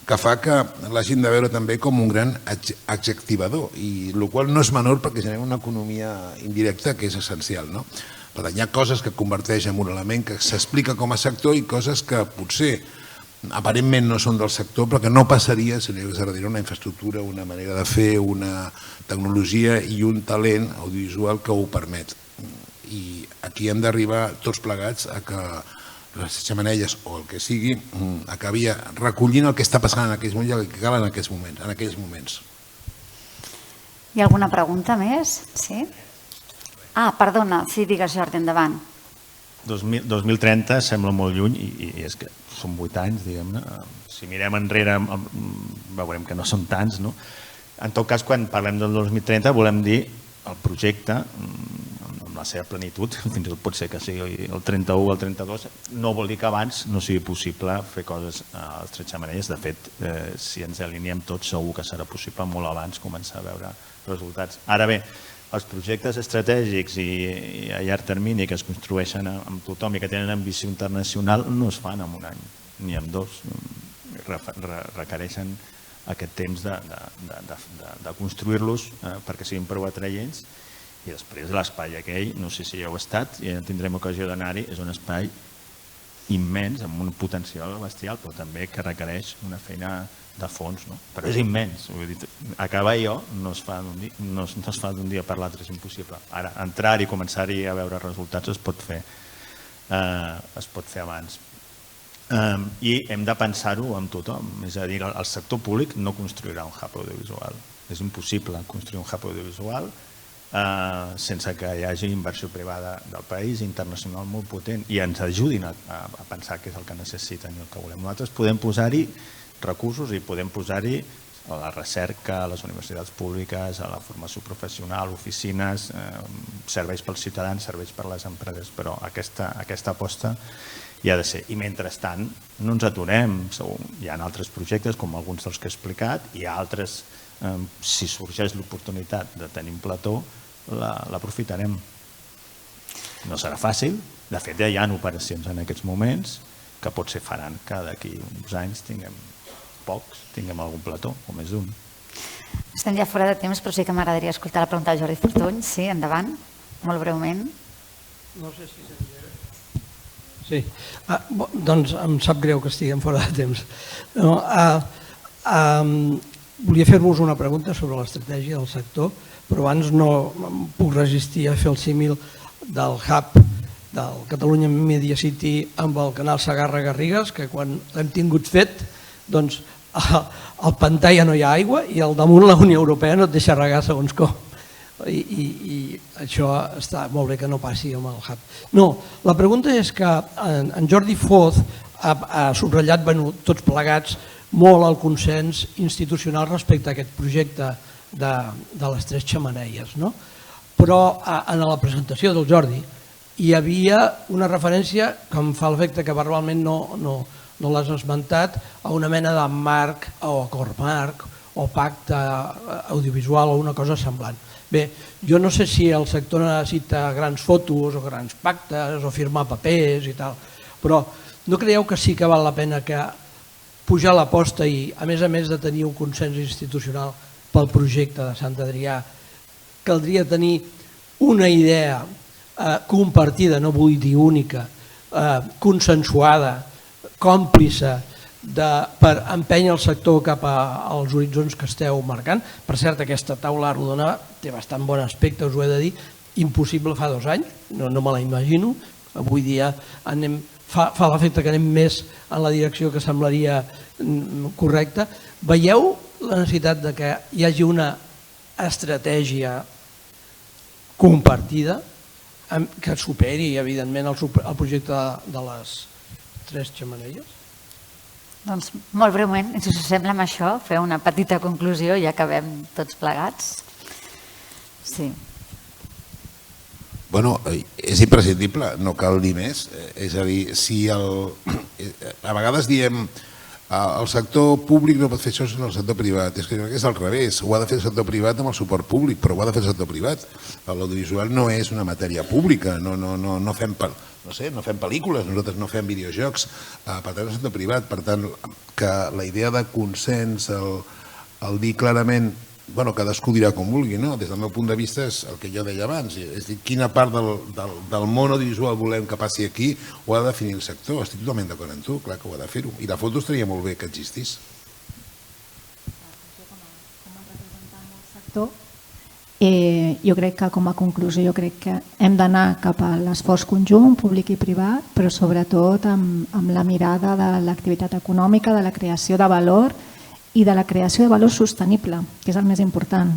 que fa que l'hagin de veure també com un gran adjectivador, i el qual no és menor perquè genera una economia indirecta que és essencial. Per tant, hi ha coses que converteix en un element que s'explica com a sector i coses que potser aparentment no són del sector però que no passaria si no hi hagués darrere una infraestructura, una manera de fer, una tecnologia i un talent audiovisual que ho permet. I aquí hem d'arribar tots plegats a que les xemeneies o el que sigui acabi recollint el que està passant en aquells moments i el que cal en aquells moments. Hi ha alguna pregunta més? Sí? Perdona, sí, digues Jordi, endavant. 2030 sembla molt lluny i és que són 8 anys, diguem-ne. Si mirem enrere veurem que no són tants. En tot cas, quan parlem del 2030 volem dir el projecte amb la seva plenitud, fins i tot pot ser que sigui el 31 o el 32, no vol dir que abans no sigui possible fer coses a les Tres Xemeneies. De fet, si ens alineem tots segur que serà possible molt abans començar a veure resultats. Ara bé, els projectes estratègics i a llarg termini que es construeixen amb tothom i que tenen ambició internacional no es fan en un any ni en 2. Requereixen aquest temps de construir-los perquè siguin prou atraients, i després l'espai aquell, no sé si hi heu estat, ja tindrem ocasió d'anar-hi, és un espai immens, amb un potencial bestial, però també que requereix una feina de fons, però és immens. Acabar allò no es fa d'un dia per l'altre, és impossible. Ara, entrar-hi i començar-hi a veure resultats es pot fer abans. I hem de pensar-ho amb tothom, és a dir, el sector públic no construirà un hub audiovisual. És impossible construir un hub audiovisual sense que hi hagi inversió privada del país, internacional molt potent, i ens ajudin a pensar què és el que necessiten i el que volem. Nosaltres podem posar-hi recursos i podem posar-hi a la recerca, a les universitats públiques, a la formació professional, oficines, serveis pels ciutadans, serveis per les empreses, però aquesta aposta hi ha de ser. I mentrestant no ens aturem, hi ha altres projectes com alguns dels que he explicat, i altres, si sorgeix l'oportunitat de tenir un plató, l'aprofitarem. No serà fàcil, de fet ja hi ha operacions en aquests moments que potser faran que d'aquí uns anys tinguem algun plató o més d'un. Estem ja fora de temps, però sí que m'agradaria escoltar la pregunta de Jordi Fortuny. Sí, endavant, molt breument. No sé si seria... Sí, doncs em sap greu que estiguem fora de temps. Volia fer-vos una pregunta sobre l'estratègia del sector, però abans no puc resistir a fer el símil del hub del Catalunya Media City amb el canal Segarra-Garrigues, que quan l'hem tingut fet, doncs al pantà ja no hi ha aigua i al damunt la Unió Europea no et deixa regar segons com. I això està molt bé que no passi amb el hub. No, la pregunta és que en Jordi Foz ha subratllat tots plegats molt el consens institucional respecte a aquest projecte de les Tres Xemeneies. Però en la presentació del Jordi hi havia una referència que em fa l'efecte que verbalment no l'has esmentat, a una mena de marc o acord marc o pacte audiovisual o una cosa semblant. Bé, jo no sé si el sector necessita grans fotos o grans pactes o firmar papers i tal, però no creieu que sí que val la pena que pujar l'aposta i, a més de tenir un consens institucional pel projecte de Sant Adrià, caldria tenir una idea compartida, no vull dir única, consensuada, còmplice, per empènyer el sector cap als horitzons que esteu marcant. Per cert, aquesta taula rodona té bastant bon aspecte, us ho he de dir, impossible fa 2 anys, no me la imagino. Avui dia fa l'efecte que anem més en la direcció que semblaria correcta. Veieu la necessitat de que hi hagi una estratègia compartida que superi, evidentment, el projecte de les 3 xemeneies? Doncs molt breument, si us sembla amb això, fer una petita conclusió i acabem tots plegats. Sí. Bueno, és imprescindible, no cal dir més. És a dir, si a vegades diem el sector públic no pot fer això en el sector privat, és que és al revés, ho ha de fer el sector privat amb el suport públic, però ho ha de fer el sector privat. L'audiovisual no és una matèria pública, no fem pel·lícules, nosaltres no fem videojocs, per tant el sector privat, per tant que la idea de consens, el dir clarament, bueno, cadascú dirà com vulgui, no? Des del meu punt de vista és el que jo deia abans, és dir, quina part del món audiovisual volem que passi aquí ho ha de definir el sector, estic totalment d'acord amb tu, clar que ho ha de fer-ho, i la foto estaria molt bé que existís. Jo crec que com a conclusió jo crec que hem d'anar cap a l'esforç conjunt, públic i privat, però sobretot amb la mirada de l'activitat econòmica, de la creació de valor i de la creació de valor sostenible, que és el més important.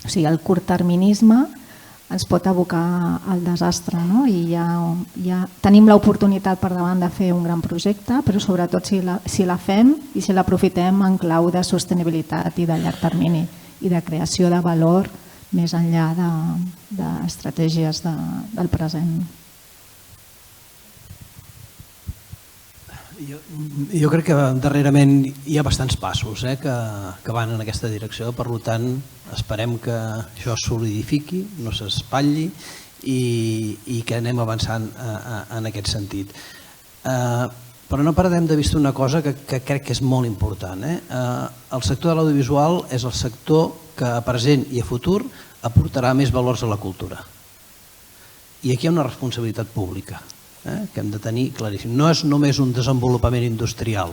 O sigui, el curtterminisme ens pot abocar al desastre, no? I ja tenim l'oportunitat per davant de fer un gran projecte, però sobretot si la fem i si l'aprofitem en clau de sostenibilitat i de llarg termini i de creació de valor més enllà d'estratègies del present. Jo crec que darrerament hi ha bastants passos que van en aquesta direcció, per tant esperem que això es solidifiqui, no s'espatlli i que anem avançant en aquest sentit. Però no perdem de vista una cosa que crec que és molt important. El sector de l'audiovisual és el sector que a present i a futur aportarà més valors a la cultura. I aquí hi ha una responsabilitat pública que hem de tenir claríssim. No és només un desenvolupament industrial.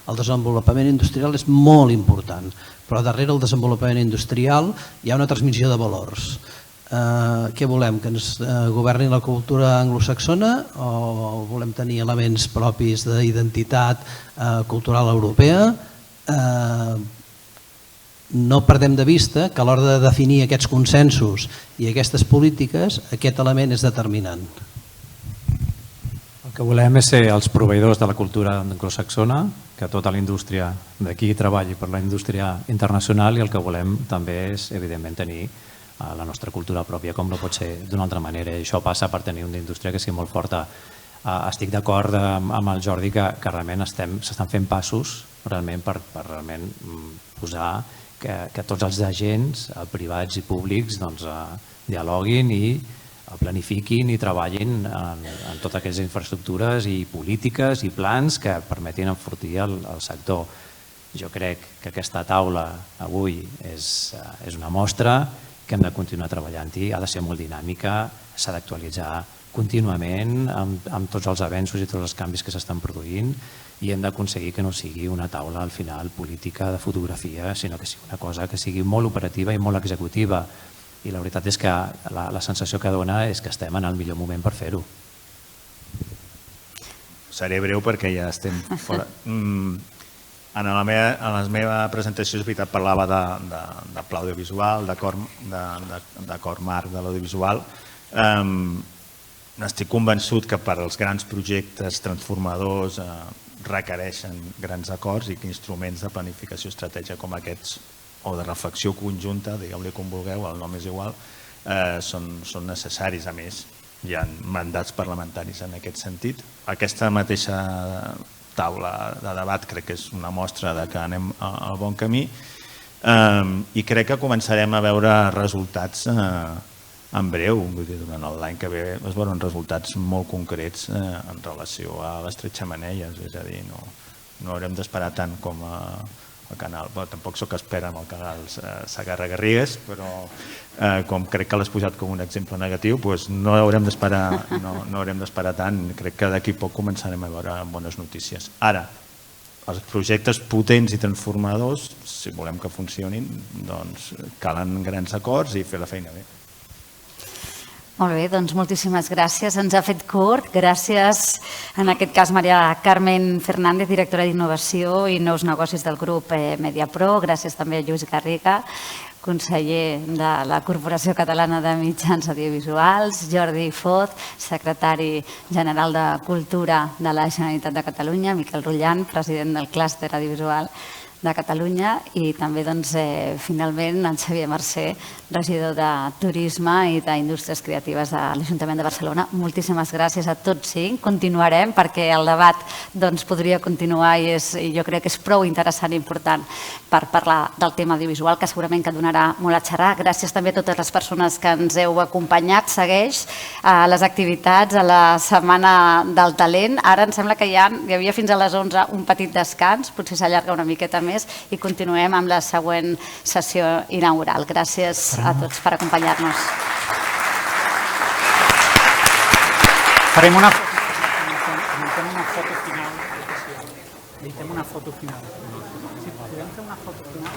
El desenvolupament industrial és molt important, però darrere el desenvolupament industrial hi ha una transmissió de valors. Què volem? Que ens governi la cultura anglosaxona o volem tenir elements propis d'identitat cultural europea? No perdem de vista que a l'hora de definir aquests consensos i aquestes polítiques aquest element és determinant. El que volem és ser els proveïdors de la cultura anglosaxona, que tota la indústria d'aquí treballi per la indústria internacional, i el que volem també és, evidentment, tenir la nostra cultura pròpia, com no pot ser d'una altra manera. I això passa per tenir una indústria que sigui molt forta. Estic d'acord amb el Jordi que realment s'estan fent passos realment per realment posar que tots els agents, privats i públics, dialoguin i planifiquin i treballin en totes aquestes infraestructures i polítiques i plans que permetin enfortir el sector. Jo crec que aquesta taula avui és una mostra que hem de continuar treballant-hi, ha de ser molt dinàmica, s'ha d'actualitzar contínuament amb tots els avenços i tots els canvis que s'estan produint, i hem d'aconseguir que no sigui una taula al final política de fotografia, sinó que sigui una cosa que sigui molt operativa i molt executiva. I la veritat és que la sensació que dona és que estem en el millor moment per fer-ho. Seré breu perquè ja estem fora. En la meva presentació, és veritat, parlava de pla audiovisual, d'acord marc de l'audiovisual. Estic convençut que per als grans projectes transformadors requereixen grans acords i que instruments de planificació estratègica com aquests o de reflexió conjunta, digueu-li com vulgueu, el nom és igual, són necessaris. A més, hi ha mandats parlamentaris en aquest sentit. Aquesta mateixa taula de debat crec que és una mostra que anem al bon camí i crec que començarem a veure resultats en breu. Durant l'any que ve es veuran resultats molt concrets en relació a les 3 xemeneies, és a dir, no haurem d'esperar tant com el canal, tampoc soc expert amb el canal Segarra-Garrigues, però com crec que l'has posat com un exemple negatiu, no haurem d'esperar tant, crec que d'aquí poc començarem a veure bones notícies. Ara, els projectes potents i transformadors, si volem que funcionin, doncs calen grans acords i fer la feina bé. Molt bé, doncs moltíssimes gràcies. Ens ha fet curt. Gràcies, en aquest cas, Maria Carmen Fernández, directora d'Innovació i Nous Negocis del grup Mediapro. Gràcies també a Lluís Garriga, conseller de la Corporació Catalana de Mitjans Audiovisuals, Jordi Foz, secretari general de Cultura de la Generalitat de Catalunya, Miquel Rullan, president del clúster audiovisual de Catalunya, i també, finalment, en Xavier Mercè, regidor de Turisme i d'Indústries Creatives de l'Ajuntament de Barcelona. Moltíssimes gràcies a tots cinc. Continuarem perquè el debat podria continuar i jo crec que és prou interessant i important per parlar del tema audiovisual, que segurament que donarà molt a xerrar. Gràcies també a totes les persones que ens heu acompanyat. Segueix les activitats a la Setmana del Talent. Ara em sembla que hi havia fins a les 11 un petit descans, potser s'allarga una miqueta més, i continuem amb la següent sessió inaugural. Gràcies a tots per acompanyar-nos. Farem una foto final. Editem una foto final. Podem fer una foto final?